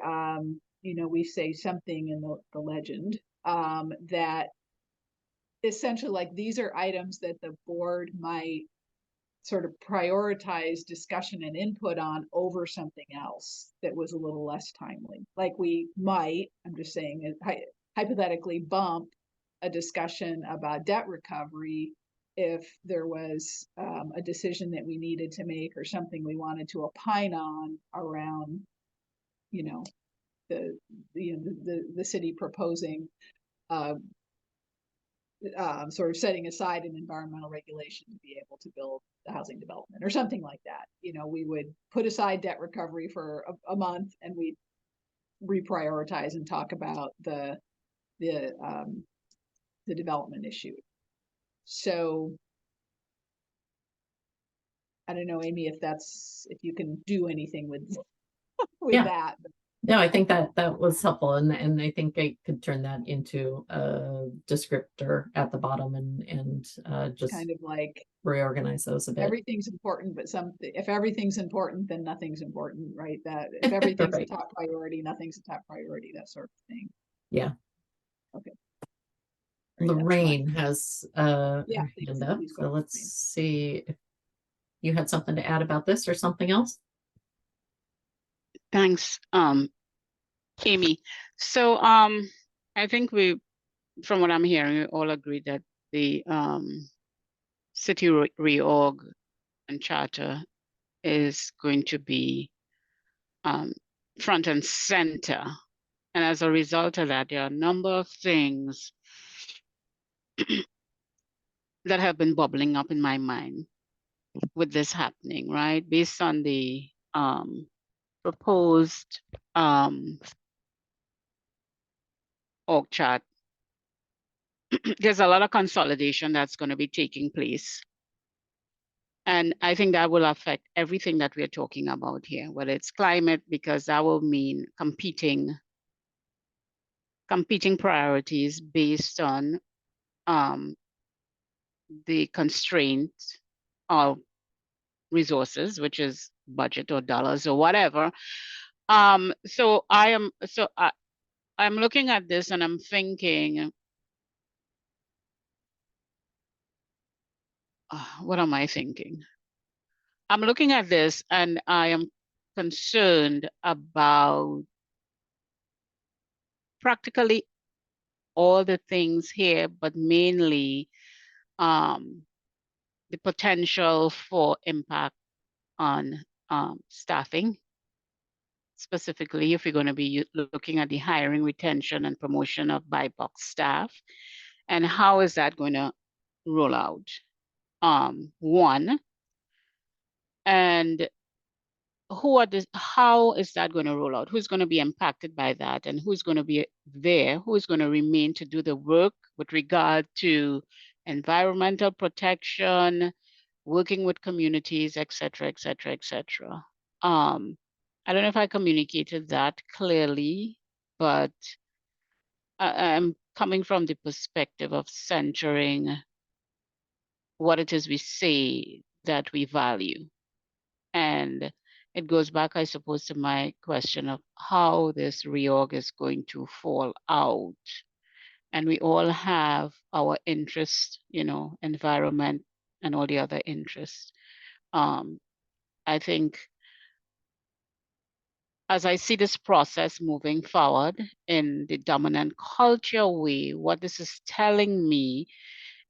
you know, we say something in the legend, that essentially like these are items that the board might sort of prioritize discussion and input on over something else that was a little less timely. Like we might, I'm just saying, hypothetically bump a discussion about debt recovery if there was a decision that we needed to make or something we wanted to opine on around, you know, the city proposing sort of setting aside an environmental regulation to be able to build the housing development or something like that. You know, we would put aside debt recovery for a month and we'd reprioritize and talk about the development issue. So I don't know, Amy, if you can do anything with Yeah. that. No, I think that was helpful, and I think I could turn that into a descriptor at the bottom and just kind of like reorganize those a bit. Everything's important, but if everything's important, then nothing's important, right? That if everything's Right. a top priority, nothing's a top priority, that sort of thing. Yeah. Okay. Lorraine has her Yeah, hand up, please go so ahead, let's Lorraine. see if you had something to add about this or something else. Thanks, Amy. So I think from what I'm hearing, we all agree that the city reorg and charter is going to be front and center. And as a result of that, there are a number of things that have been bubbling up in my mind with this happening, right? Based on the proposed org chart, there's a lot of consolidation that's going to be taking place. And I think that will affect everything that we're talking about here, whether it's climate, because that will mean competing priorities based on the constraint of resources, which is budget or dollars or whatever. So I'm looking at this and I'm thinking, what am I thinking? I'm looking at this and I am concerned about practically all the things here, but mainly the potential for impact on staffing. Specifically, if you're going to be looking at the hiring, retention, and promotion of BIPOC staff, and how is that going to roll out? One, and how is that going to roll out? Who's going to be impacted by that, and who's going to be there? Who's going to remain to do the work with regard to environmental protection, working with communities, et cetera, et cetera, et cetera. I don't know if I communicated that clearly, but I'm coming from the perspective of centering what it is we say that we value. And it goes back, I suppose, to my question of how this reorg is going to fall out. And we all have our interests, you know, environment and all the other interests. I think as I see this process moving forward in the dominant culture way, what this is telling me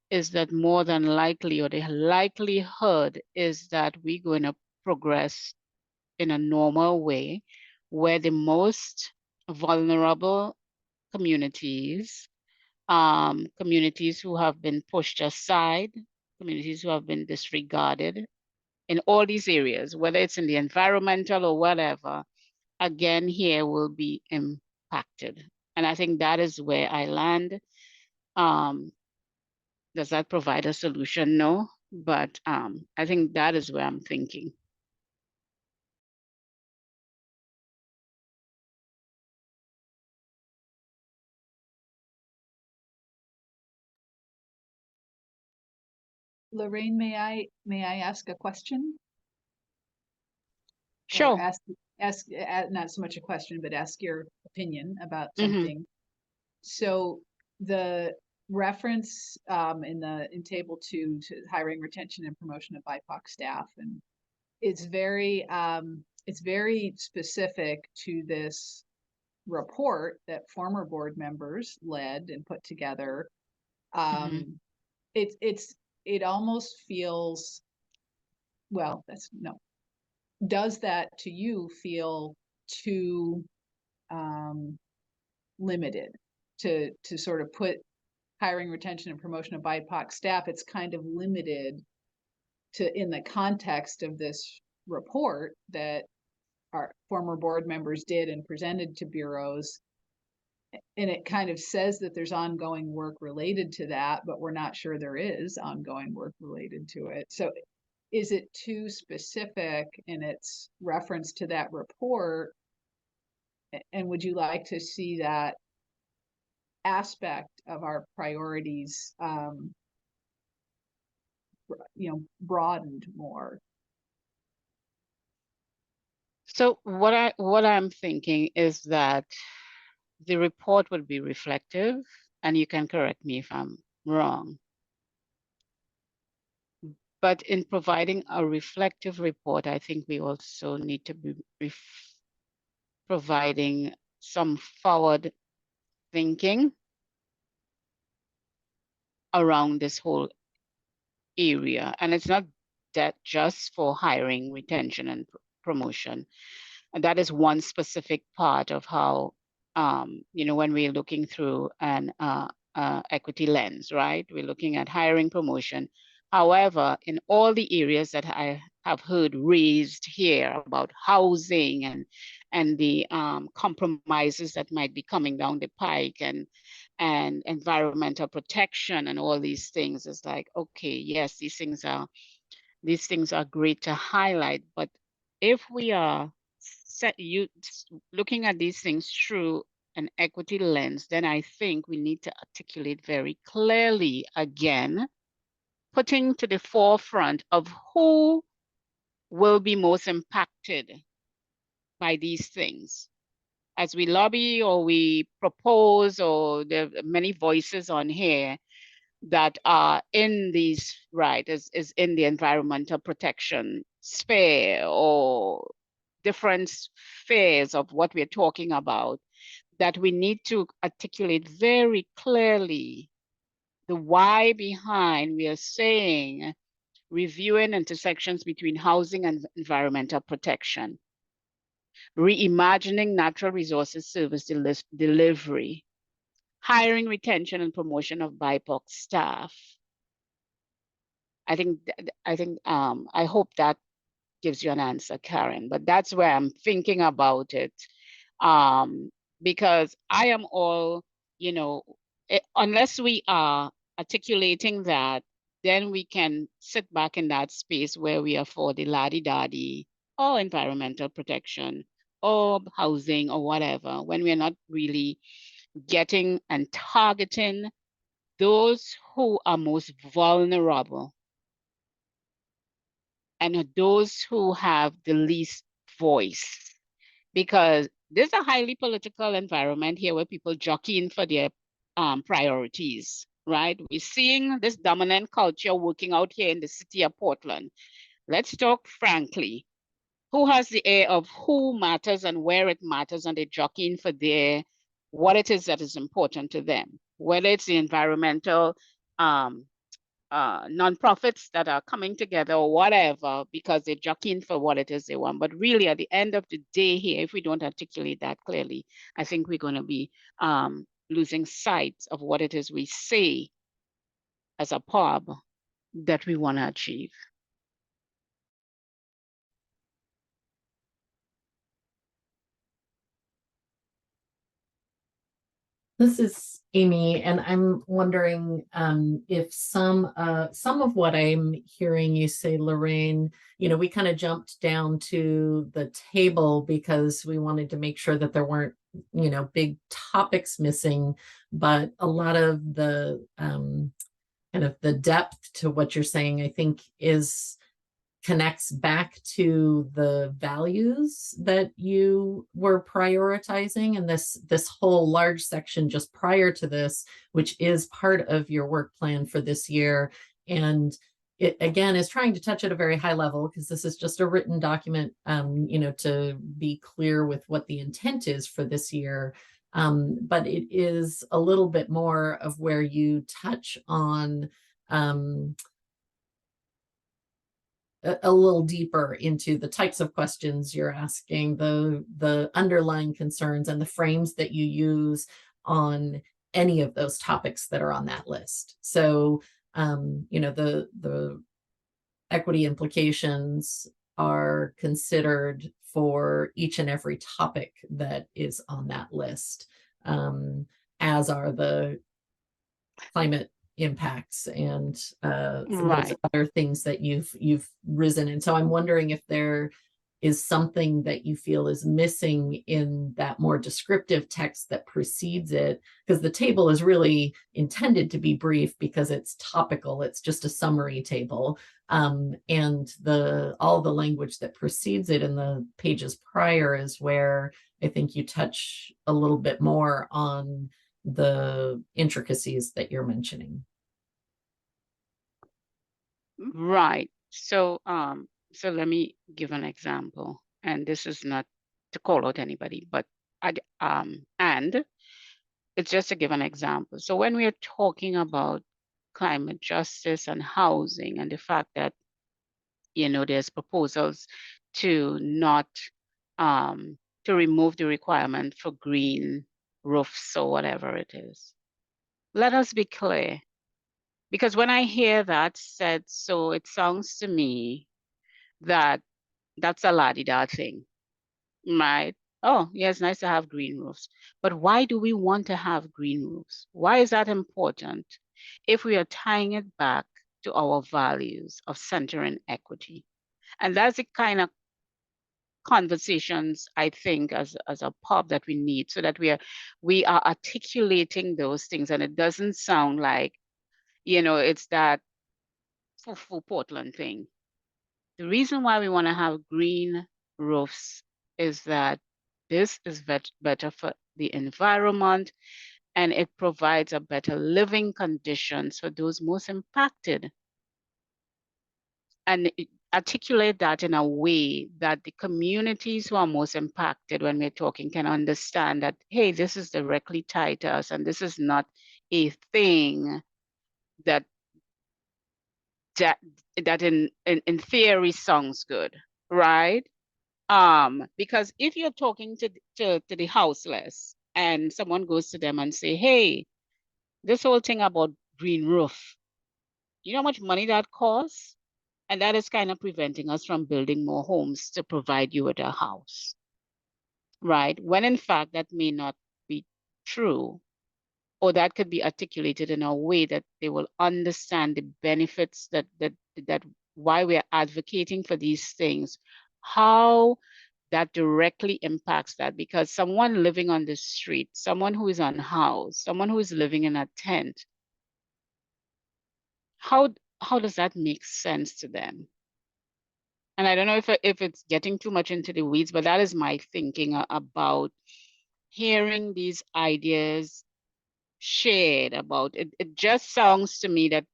is that more than likely, or the likelihood is that we're going to progress in a normal way where the most vulnerable communities, communities who have been pushed aside, communities who have been disregarded in all these areas, whether it's in the environmental or whatever, again, here will be impacted. And I think that is where I land. Does that provide a solution? No, but I think that is where I'm thinking. Lorraine, may I ask a question? Or Sure. ask not so much a question, but ask your opinion about Mhm. something. So the reference in table 2 to hiring, retention, and promotion of BIPOC staff, and it's very specific to this report that former board members led and put together. Mhm. It almost feels, well, does that to you feel too limited to sort of put hiring, retention, and promotion of BIPOC staff? It's kind of limited to in the context of this report that our former board members did and presented to bureaus. And it kind of says that there's ongoing work related to that, but we're not sure there is ongoing work related to it. So is it too specific in its reference to that report? And would you like to see that aspect of our priorities, broadened more? So what I'm thinking is that the report would be reflective, and you can correct me if I'm wrong. But in providing a reflective report, I think we also need to be providing some forward thinking around this whole area. And it's not that just for hiring, retention, and promotion. And that is one specific part of how, when we're looking through an equity lens, right? We're looking at hiring, promotion. However, in all the areas that I have heard raised here about housing and the compromises that might be coming down the pike and environmental protection and all these things, is like, okay, yes, these things are great to highlight, but if we are looking at these things through an equity lens, then I think we need to articulate very clearly, again, putting to the forefront of who will be most impacted by these things. As we lobby or we propose, or there are many voices on here that are in these, right, is in the environmental protection sphere or different spheres of what we're talking about, that we need to articulate very clearly the why behind we are saying reviewing intersections between housing and environmental protection, reimagining natural resources service delivery, hiring, retention, and promotion of BIPOC staff. I hope that gives you an answer, Karen, but that's where I'm thinking about it. Because I am all, you know, unless we are articulating that, then we can sit back in that space where we are for the laddie-daddy or environmental protection or housing or whatever, when we're not really getting and targeting those who are most vulnerable and those who have the least voice. Because there's a highly political environment here where people jockeying for their priorities, right? We're seeing this dominant culture working out here in the city of Portland. Let's talk frankly. Who has the air of who matters and where it matters, and they're jockeying for their what it is that is important to them, whether it's the environmental nonprofits that are coming together or whatever, because they're jockeying for what it is they want. But really, at the end of the day here, if we don't articulate that clearly, I think we're going to be losing sight of what it is we say as a pub that we want to achieve. This is Amy, and I'm wondering if some of what I'm hearing you say, Lorraine, you know, we kind of jumped down to the table because we wanted to make sure that there weren't, you know, big topics missing, but a lot of the kind of the depth to what you're saying, I think, connects back to the values that you were prioritizing, and this whole large section just prior to this, which is part of your work plan for this year. And it again is trying to touch at a very high level, because this is just a written document, you know, to be clear with what the intent is for this year. But it is a little bit more of where you touch on a little deeper into the types of questions you're asking, the underlying concerns, and the frames that you use on any of those topics that are on that list. So, you know, the equity implications are considered for each and every topic that is on that list, as are the climate impacts and some of those other things that you've risen. And so I'm wondering if there is something that you feel is missing in that more descriptive text that precedes it, because the table is really intended to be brief because it's topical. It's just a summary table. And all the language that precedes it in the pages prior is where I think you touch a little bit more on the intricacies that you're mentioning. Right. So let me give an example, and this is not to call out anybody, but and it's just to give an example. So when we are talking about climate justice and housing, and the fact that, you know, there's proposals to not to remove the requirement for green roofs or whatever it is. Let us be clear. Because when I hear that said, so it sounds to me that that's a la-di-da thing, right? Oh, yeah, it's nice to have green roofs. But why do we want to have green roofs? Why is that important if we are tying it back to our values of centering equity? And that's the kind of conversations, I think, as a pub that we need, so that we are articulating those things, and it doesn't sound like, you know, it's that full Portland thing. The reason why we want to have green roofs is that this is better for the environment, and it provides a better living conditions for those most impacted. And articulate that in a way that the communities who are most impacted when we're talking can understand that, hey, this is directly tied to us, and this is not a thing that in theory sounds good, right? Because if you're talking to the houseless and someone goes to them and say, hey, this whole thing about green roof, you know how much money that costs? And that is kind of preventing us from building more homes to provide you with a house, right? When in fact, that may not be true, or that could be articulated in a way that they will understand the benefits that why we are advocating for these things, how that directly impacts that. Because someone living on the street, someone who is unhoused, someone who is living in a tent, how does that make sense to them? And I don't know if it's getting too much into the weeds, but that is my thinking about hearing these ideas shared about it. It just sounds to me that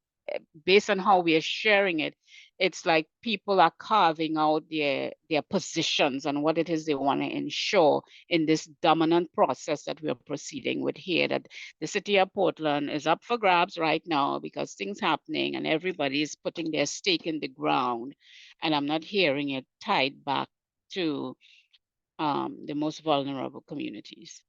based on how we are sharing it, it's like people are carving out their positions on what it is they want to ensure in this dominant process that we're proceeding with here, that the city of Portland is up for grabs right now because things happening and everybody is putting their stake in the ground. And I'm not hearing it tied back to the most vulnerable communities.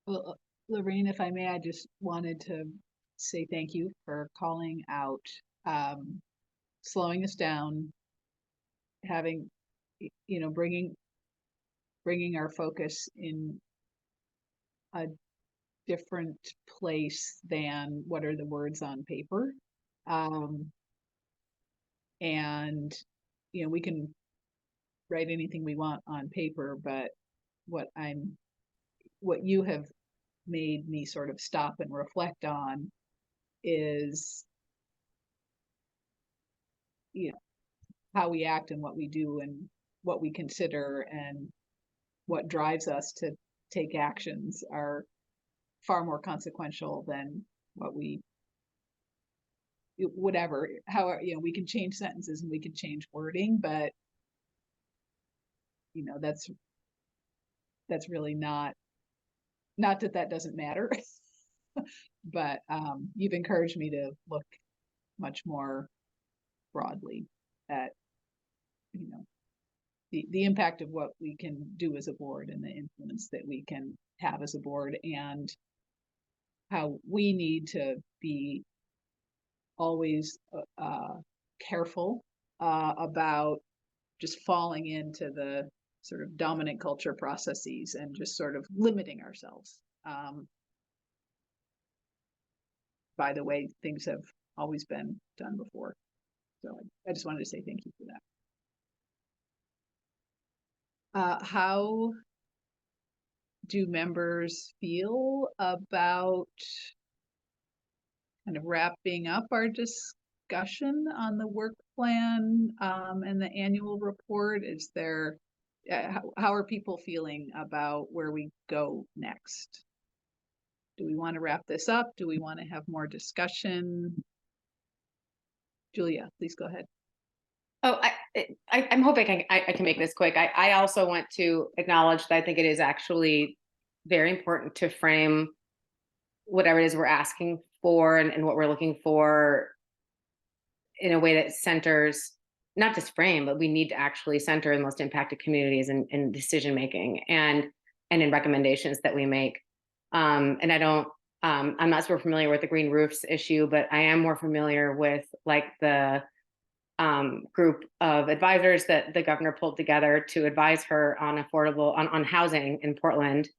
Well, Lorraine, if I may, I just wanted to say thank you for calling out, slowing us down, having, bringing our focus in a different place than what are the words on paper. And, we can write anything we want on paper, but what you have made me sort of stop and reflect on is, how we act and what we do and what we consider and what drives us to take actions are far more consequential than what whatever, however, we can change sentences and we can change wording, but that's really not that doesn't matter. But you've encouraged me to look much more broadly at the impact of what we can do as a board and the influence that we can have as a board, and how we need to be always careful about just falling into the sort of dominant culture processes and just sort of limiting ourselves by the way things have always been done before. So I just wanted to say thank you for that. How do members feel about kind of wrapping up our discussion on the work plan and the annual report? Is there, how are people feeling about where we go next? Do we want to wrap this up? Do we want to have more discussion? Julia, please go ahead. Oh, I'm hoping I can make this quick. I also want to acknowledge that I think it is actually very important to frame whatever it is we're asking for and what we're looking for in a way that centers, not just frame, but we need to actually center the most impacted communities in decision making and in recommendations that we make. And I don't, I'm not super familiar with the green roofs issue, but I am more familiar with like the group of advisors that the governor pulled together to advise her on on housing in Portland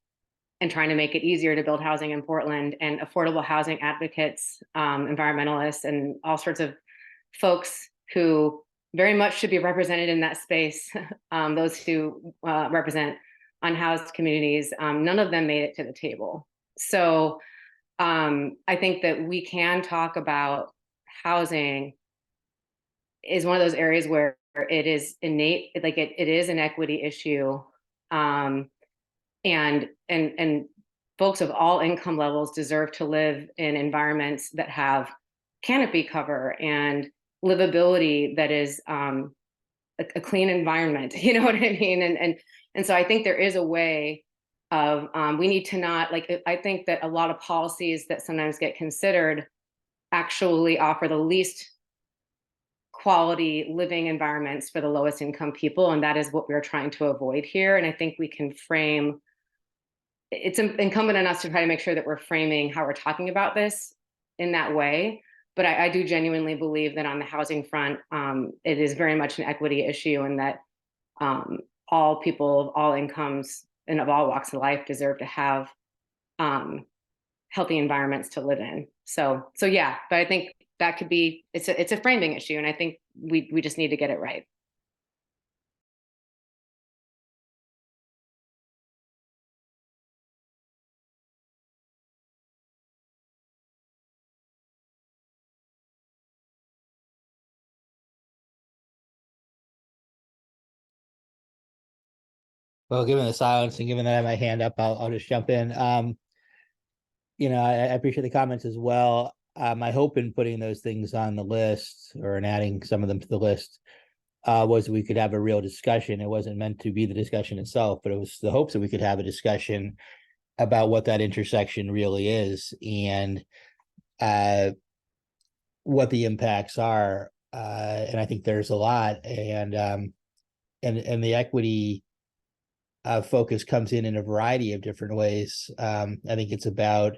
and trying to make it easier to build housing in Portland, and affordable housing advocates, environmentalists, and all sorts of folks who very much should be represented in that space. Those who represent unhoused communities, none of them made it to the table. So I think that we can talk about housing is one of those areas where it is innate, like it is an equity issue. And folks of all income levels deserve to live in environments that have canopy cover and livability that is a clean environment. You know what I mean? And so I think there is a way of, we need to not, like, I think that a lot of policies that sometimes get considered actually offer the least quality living environments for the lowest income people. And that is what we're trying to avoid here. And I think we can frame, it's incumbent on us to try to make sure that we're framing how we're talking about this in that way. But I do genuinely believe that on the housing front, it is very much an equity issue, and that all people of all incomes and of all walks of life deserve to have healthy environments to live in. So yeah, but I think that could be, it's a framing issue, and I think we just need to get it right. Well, given the silence and given that I have my hand up, I'll just jump in. You know, I appreciate the comments as well. My hope in putting those things on the list, or in adding some of them to the list, was we could have a real discussion. It wasn't meant to be the discussion itself, but it was the hopes that we could have a discussion about what that intersection really is, and what the impacts are. And I think there's a lot, and the equity focus comes in a variety of different ways. I think it's about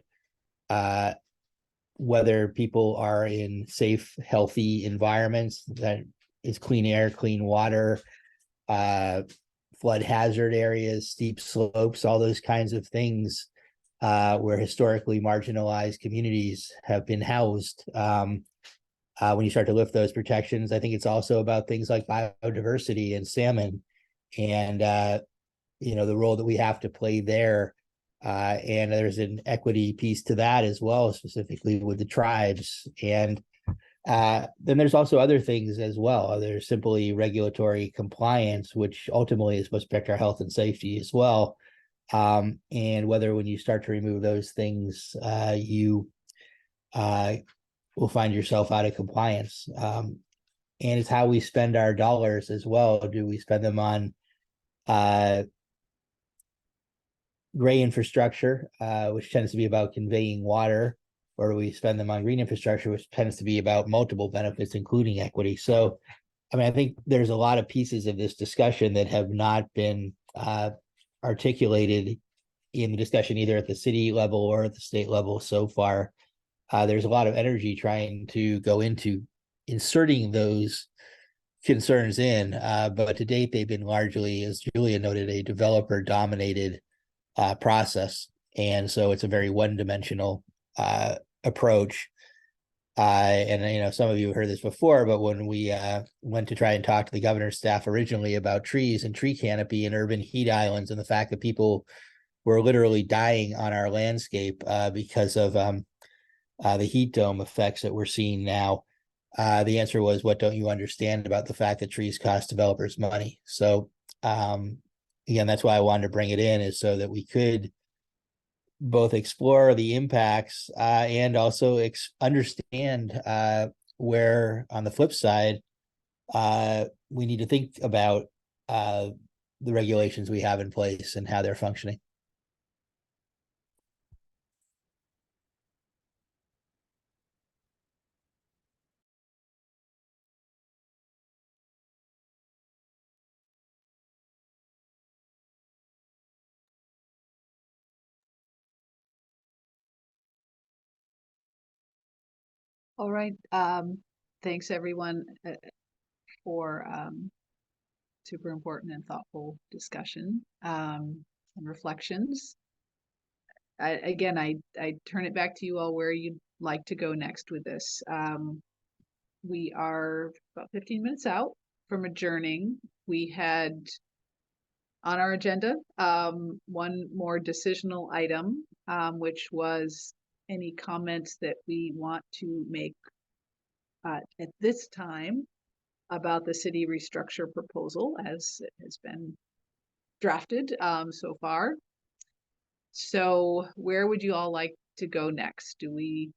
whether people are in safe, healthy environments that is clean air, clean water, flood hazard areas, steep slopes, all those kinds of things, where historically marginalized communities have been housed. When you start to lift those protections, I think it's also about things like biodiversity and salmon, and you know, the role that we have to play there. And there's an equity piece to that as well, specifically with the tribes. And then there's also other things as well. There's simply regulatory compliance, which ultimately is supposed to protect our health and safety as well. And whether when you start to remove those things, you will find yourself out of compliance. And it's how we spend our dollars as well. Do we spend them on gray infrastructure, which tends to be about conveying water, or do we spend them on green infrastructure, which tends to be about multiple benefits, including equity? So, I mean, I think there's a lot of pieces of this discussion that have not been articulated in the discussion, either at the city level or at the state level so far. There's a lot of energy trying to go into inserting those concerns in, but to date, they've been largely, as Julia noted, a developer-dominated process. And so it's a very one-dimensional approach. And you know, some of you have heard this before, but when we went to try and talk to the governor's staff originally about trees and tree canopy and urban heat islands, and the fact that people were literally dying on our landscape because of the heat dome effects that we're seeing now, the answer was, what don't you understand about the fact that trees cost developers money? So again, that's why I wanted to bring it in, is so that we could both explore the impacts and also understand where, on the flip side, we need to think about the regulations we have in place and how they're functioning. All right. Thanks everyone for super important and thoughtful discussion and reflections. I turn it back to you all where you'd like to go next with this. We are about 15 minutes out from adjourning. We had on our agenda one more decisional item, which was any comments that we want to make at this time about the city restructure proposal as it has been drafted so far. So where would you all like to go next? Do we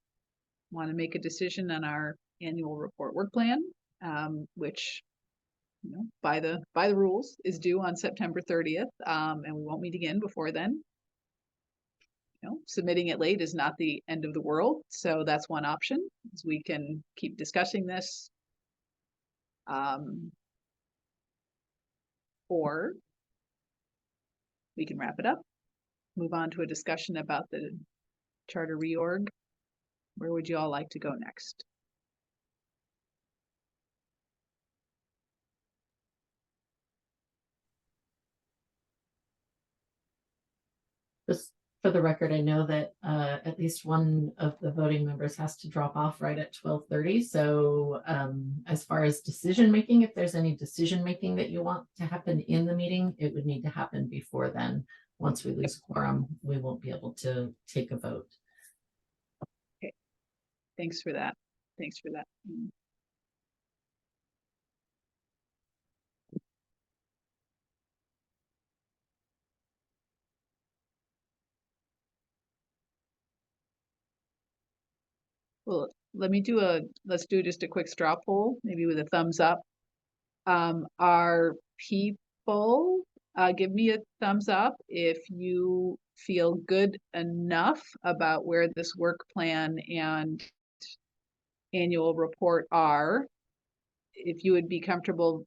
want to make a decision on our annual report work plan, which by the rules is due on September 30th. And we won't meet again before then. Submitting it late is not the end of the world. So that's one option, is we can keep discussing this. Or we can wrap it up, move on to a discussion about the charter reorg. Where would you all like to go next? Just for the record, I know that at least one of the voting members has to drop off right at 12:30. So as far as decision making, if there's any decision making that you want to happen in the meeting, it would need to happen before then. Once we lose quorum, we won't be able to take a vote. Okay, thanks for that. Thanks for that. Well, let's do just a quick straw poll, maybe with a thumbs up. Are people, give me a thumbs up if you feel good enough about where this work plan and annual report are. If you would be comfortable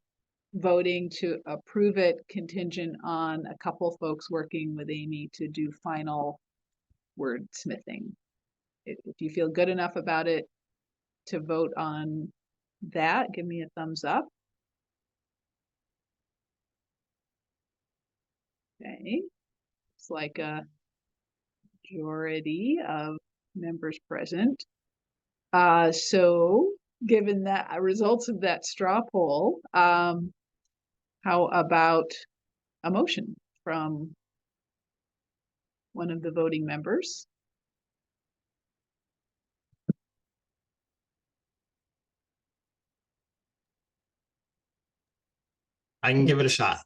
voting to approve it contingent on a couple folks working with Amy to do final wordsmithing. If you feel good enough about it to vote on that, give me a thumbs up. Okay, it's like a majority of members present. So given that results of that straw poll, how about a motion from one of the voting members? I can give it a shot.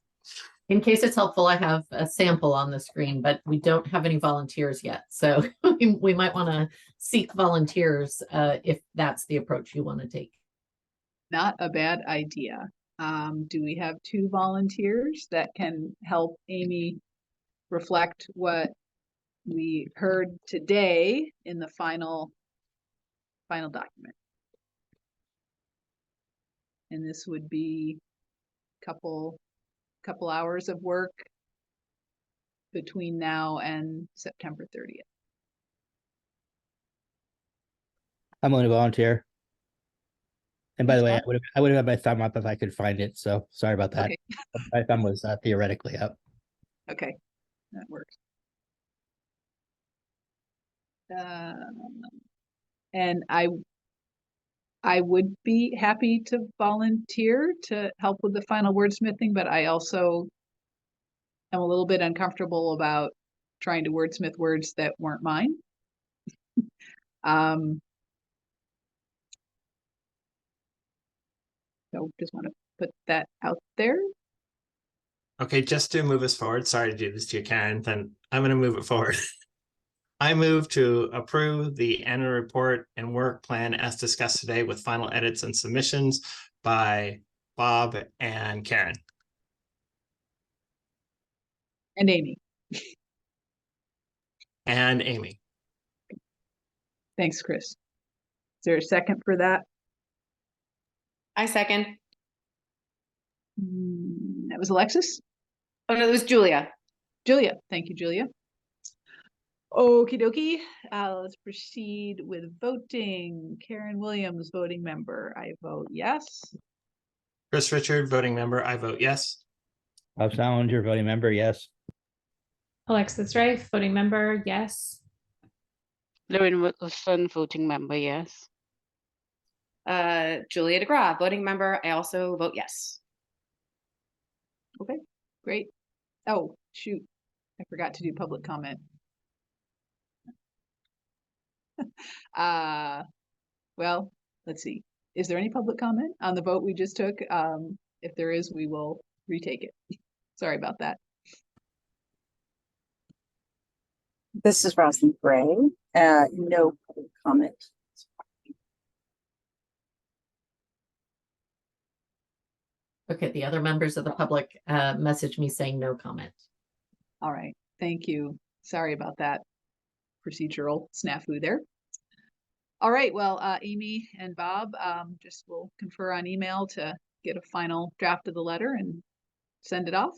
In case it's helpful, I have a sample on the screen, but we don't have any volunteers yet. So we might want to seek volunteers if that's the approach you want to take. Not a bad idea. Do we have 2 volunteers that can help Amy reflect what we heard today in the final document? And this would be couple hours of work between now and September 30th. I'm going to volunteer. And by the way, Scott? I would have had my thumb up if I could find it. So sorry about that. Okay. My thumb was theoretically up. Okay, that works. And I would be happy to volunteer to help with the final wordsmithing, but I also am a little bit uncomfortable about trying to wordsmith words that weren't mine. So just want to put that out there. Okay, just to move us forward, sorry to do this to you, Karen, then I'm going to move it forward. I move to approve the annual report and work plan as discussed today with final edits and submissions by Bob and Karen. And Amy. And Amy. Thanks, Chris. Is there a second for that? I second. That was Alexis? Oh, no, it was Julia. Julia. Thank you, Julia. Okie dokie. Let's proceed with voting. Karen Williams, voting member. I vote yes. Chris Richard, voting member. I vote yes. Bob Salinger, voting member, yes. Alexis Rife, voting member, yes. Lorraine Wilson, voting member, yes. Julia DeGraw, voting member. I also vote yes. Okay, great. Oh, shoot. I forgot to do public comment. Well, let's see. Is there any public comment on the vote we just took? If there is, we will retake it. Sorry about that. This is Rosalind Gray. No public comment. Okay, the other members of the public message me saying no comment. All right, thank you. Sorry about that procedural snafu there. All right, well, Amy and Bob, just will confer on email to get a final draft of the letter and send it off.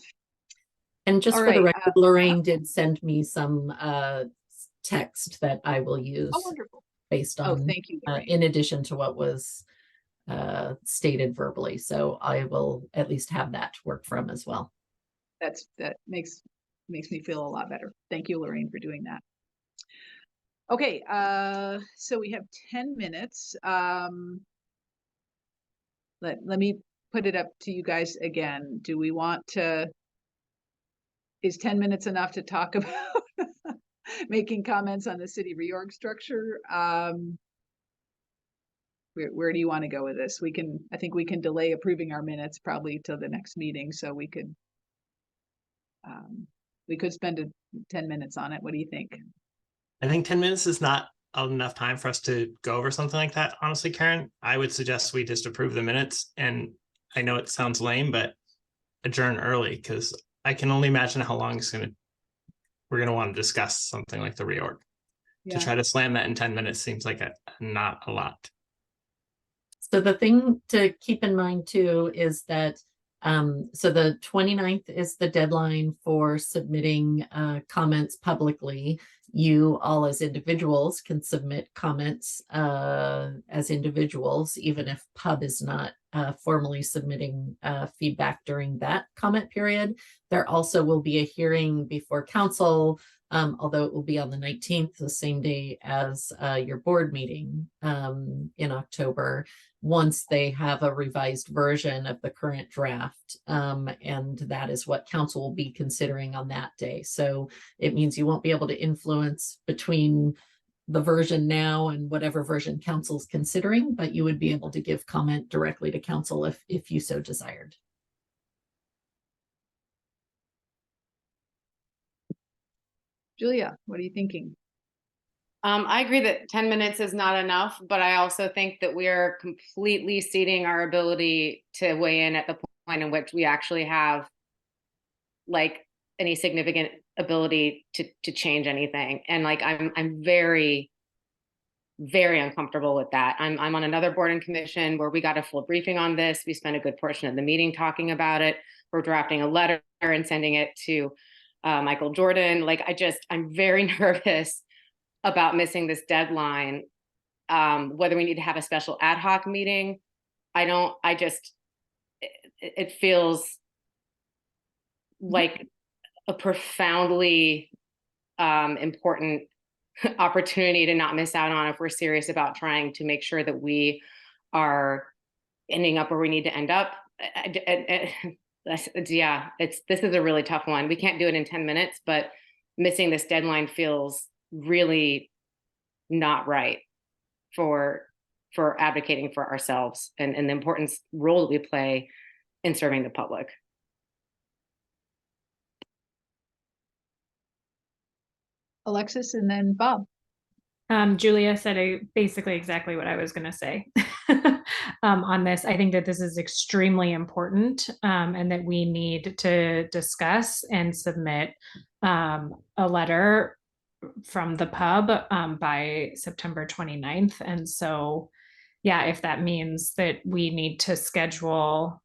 And just All for the right, record, Lorraine did send me some text that I will use Oh, wonderful. based Oh, on, thank you, Lorraine. in addition to what was stated verbally. So I will at least have that to work from as well. That makes me feel a lot better. Thank you, Lorraine, for doing that. Okay, so we have 10 minutes. Let me put it up to you guys again. Do we want to, is 10 minutes enough to talk about making comments on the city reorg structure? Where do you want to go with this? I think we can delay approving our minutes probably till the next meeting, so we could spend 10 minutes on it. What do you think? I think 10 minutes is not enough time for us to go over something like that. Honestly, Karen, I would suggest we just approve the minutes. And I know it sounds lame, but adjourn early, because I can only imagine how long we're going to want to discuss something like the reorg. Yeah. To try to slam that in 10 minutes seems like not a lot. So the thing to keep in mind too is that so the 29th is the deadline for submitting comments publicly. You all as individuals can submit comments as individuals, even if PUB is not formally submitting feedback during that comment period. There also will be a hearing before council, although it will be on the 19th, the same day as your board meeting in October, once they have a revised version of the current draft. And that is what council will be considering on that day. So it means you won't be able to influence between the version now and whatever version council's considering, but you would be able to give comment directly to council if you so desired. Julia, what are you thinking? I agree that 10 minutes is not enough, but I also think that we are completely ceding our ability to weigh in at the point in which we actually have like any significant ability to change anything. And like, I'm very, very uncomfortable with that. I'm on another board and commission where we got a full briefing on this. We spent a good portion of the meeting talking about it. We're drafting a letter and sending it to Michael Jordan. Like, I'm very nervous about missing this deadline. Whether we need to have a special ad hoc meeting, it feels like a profoundly important opportunity to not miss out on if we're serious about trying to make sure that we are ending up where we need to end up. This is a really tough one. We can't do it in 10 minutes, but missing this deadline feels really not right for advocating for ourselves and the important role that we play in serving the public. Alexis and then Bob. Julia said basically exactly what I was going to say on this. I think that this is extremely important and that we need to discuss and submit a letter from the PUB by September 29th. And so, yeah, if that means that we need to schedule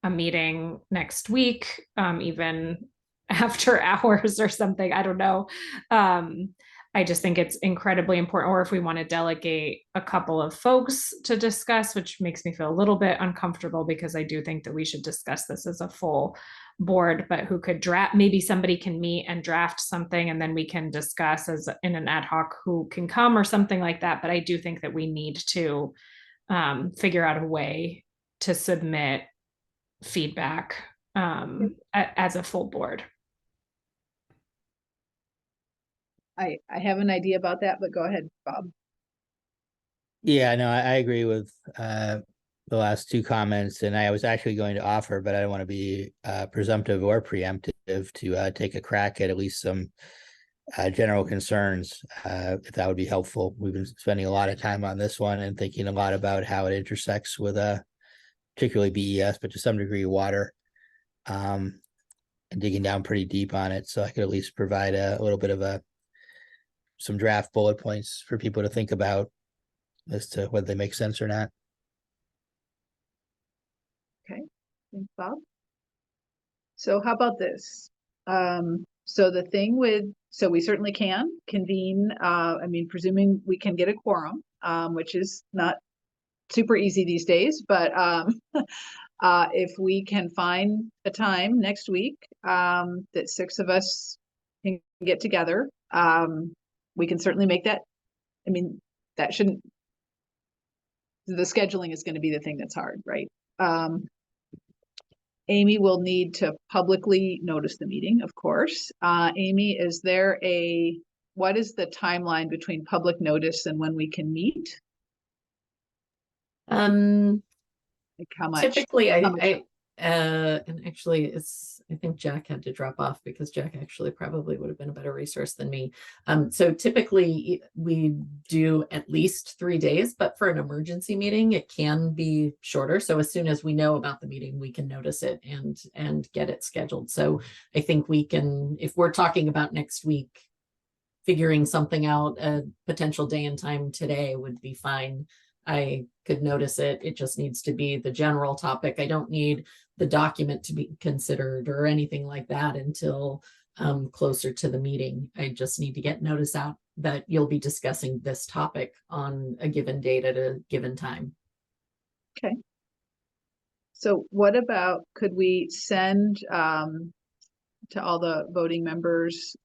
a meeting next week, even after hours or something, I don't know. I just think it's incredibly important, or if we want to delegate a couple of folks to discuss, which makes me feel a little bit uncomfortable because I do think that we should discuss this as a full board, but who could draft, maybe somebody can meet and draft something and then we can discuss as in an ad hoc who can come or something like that. But I do think that we need to figure out a way to submit feedback as a full board. I have an idea about that, but go ahead, Bob. Yeah, no, I agree with the last two comments, and I was actually going to offer, but I don't want to be presumptive or preemptive to take a crack at least some general concerns, if that would be helpful. We've been spending a lot of time on this one and thinking a lot about how it intersects with particularly BES, but to some degree water. And digging down pretty deep on it, so I could at least provide a little bit of some draft bullet points for people to think about as to whether they make sense or not. Okay, thanks, Bob. So how about this? So the thing with, so we certainly can convene, I mean, presuming we can get a quorum, which is not super easy these days, but if we can find a time next week that 6 of us can get together, we can certainly make that. I mean, that shouldn't, the scheduling is going to be the thing that's hard, right? Amy will need to publicly notice the meeting, of course. Amy, is there what is the timeline between public notice and when we can meet? Like how much? Typically, how much- and actually I think Jack had to drop off because Jack actually probably would have been a better resource than me. So typically we do at least 3 days, but for an emergency meeting, it can be shorter. So as soon as we know about the meeting, we can notice it and get it scheduled. So I think we can, if we're talking about next week, figuring something out, a potential day and time today would be fine. I could notice it. It just needs to be the general topic. I don't need the document to be considered or anything like that until closer to the meeting. I just need to get notice out that you'll be discussing this topic on a given date at a given time. Okay. So what about, could we send to all the voting members,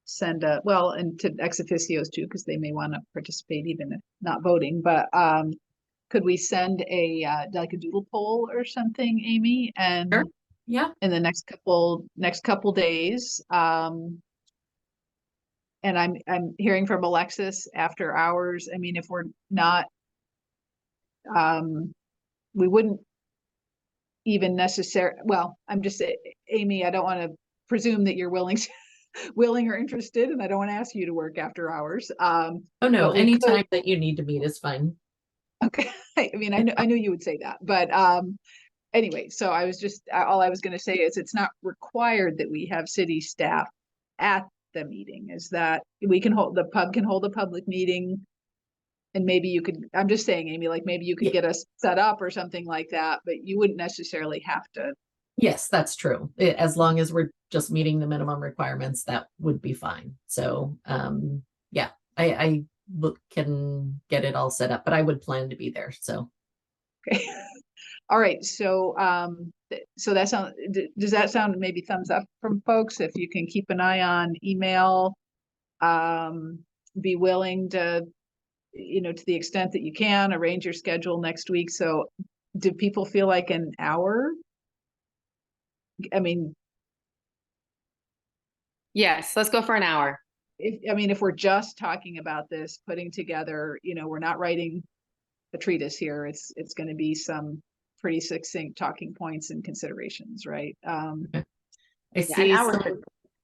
send a, well, and to ex officios too, because they may want to participate even if not voting, but could we send a like a doodle poll or something, Amy? And Sure. Yeah. in the next couple days, and I'm hearing from Alexis after hours. I mean, if we're not, we wouldn't even necessarily, well, I'm just, Amy, I don't want to presume that you're willing or interested, and I don't want to ask you to work after hours. Oh no, anytime that you need to meet is fine. Okay. I mean, I knew you would say that, but anyway, so I was just, all I was going to say is it's not required that we have city staff at the meeting, is that we can hold, the pub can hold a public meeting, and maybe you could, I'm just saying, Amy, like maybe you could get us set up or something like that, but you wouldn't necessarily have to. Yes, that's true. As long as we're just meeting the minimum requirements, that would be fine. So yeah, I can get it all set up, but I would plan to be there. So Okay. All right. So so that sounds, does that sound, maybe thumbs up from folks? If you can keep an eye on email, be willing to, you know, to the extent that you can, arrange your schedule next week. So do people feel like an hour? I mean, Yes, let's go for an hour. if we're just talking about this, putting together, you know, we're not writing a treatise here. It's going to be some pretty succinct talking points and considerations, right? I see some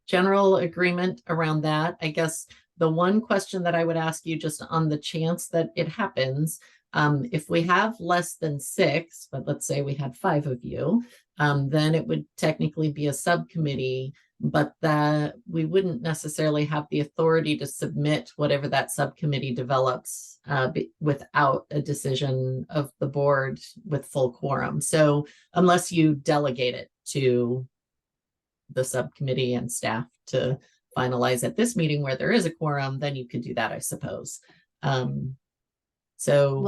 general agreement around that. I guess the one question that I would ask you, just on the chance that it happens, if we have less than 6, but let's say we had 5 of you, then it would technically be a subcommittee, but that we wouldn't necessarily have the authority to submit whatever that subcommittee develops without a decision of the board with full quorum. So unless you delegate it to the subcommittee and staff to finalize at this meeting where there is a quorum, then you could do that, I suppose. So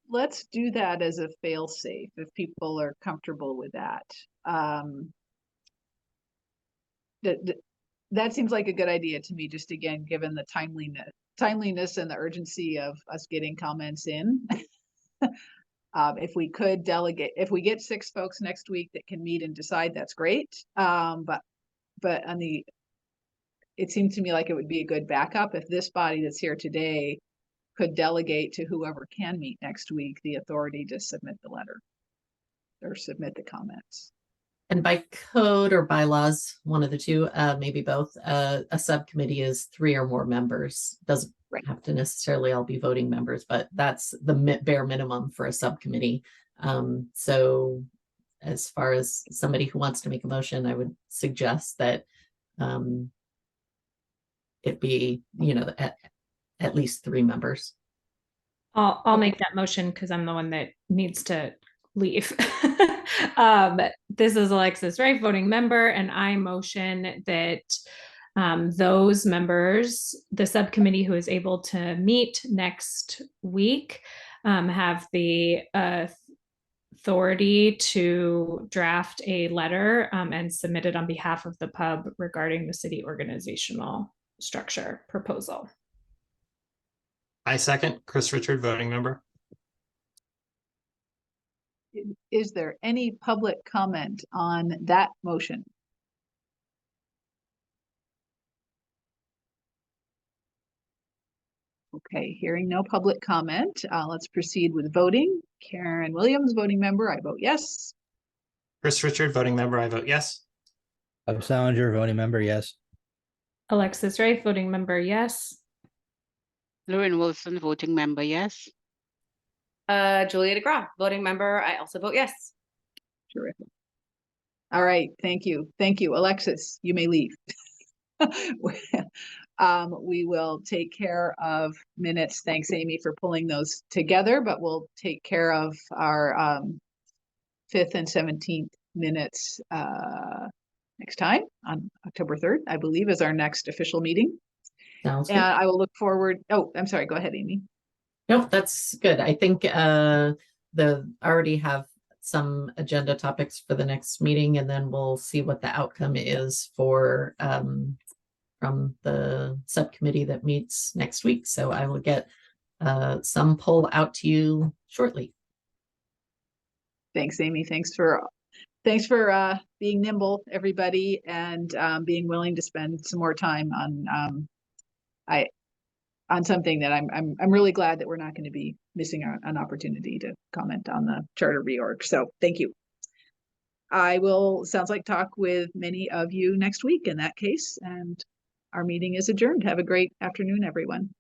let's do that as a fail safe if people are comfortable with that. That seems like a good idea to me, just again, given the timeliness and the urgency of us getting comments in. If we could delegate, if we get 6 folks next week that can meet and decide, that's great. But on the, it seemed to me like it would be a good backup if this body that's here today could delegate to whoever can meet next week the authority to submit the letter or submit the comments. And by code or bylaws, one of the two, maybe both, a subcommittee is 3 or more members. Doesn't have to necessarily all be voting members, but that's the bare minimum for a subcommittee. So as far as somebody who wants to make a motion, I would suggest that it be, at least 3 members. I'll make that motion because I'm the one that needs to leave. This is Alexis Wright, voting member, and I motion that those members, the subcommittee who is able to meet next week, have the authority to draft a letter and submit it on behalf of the pub regarding the city organizational structure proposal. I second. Chris Richard, voting member. Is there any public comment on that motion? Okay, hearing no public comment, let's proceed with voting. Karen Williams, voting member, I vote yes. Chris Richard, voting member, I vote yes. Bob Salinger, voting member, yes. Alexis Wright, voting member, yes. Lauren Wilson, voting member, yes. Julia DeGraw, voting member, I also vote yes. Terrific. All right, thank you. Thank you. Alexis, you may leave. We will take care of minutes. Thanks, Amy, for pulling those together, but we'll take care of our 5th and 17th minutes next time on October 3rd, I believe, is our next official meeting. Sounds good. And I will look forward. Oh, I'm sorry. Go ahead, Amy. No, that's good. I think already have some agenda topics for the next meeting, and then we'll see what the outcome is for from the subcommittee that meets next week. So I will get some poll out to you shortly. Thanks, Amy. Thanks for being nimble, everybody, and being willing to spend some more time on something that I'm really glad that we're not going to be missing an opportunity to comment on the charter reorg. So thank you. I will, sounds like, talk with many of you next week in that case, and our meeting is adjourned. Have a great afternoon, everyone.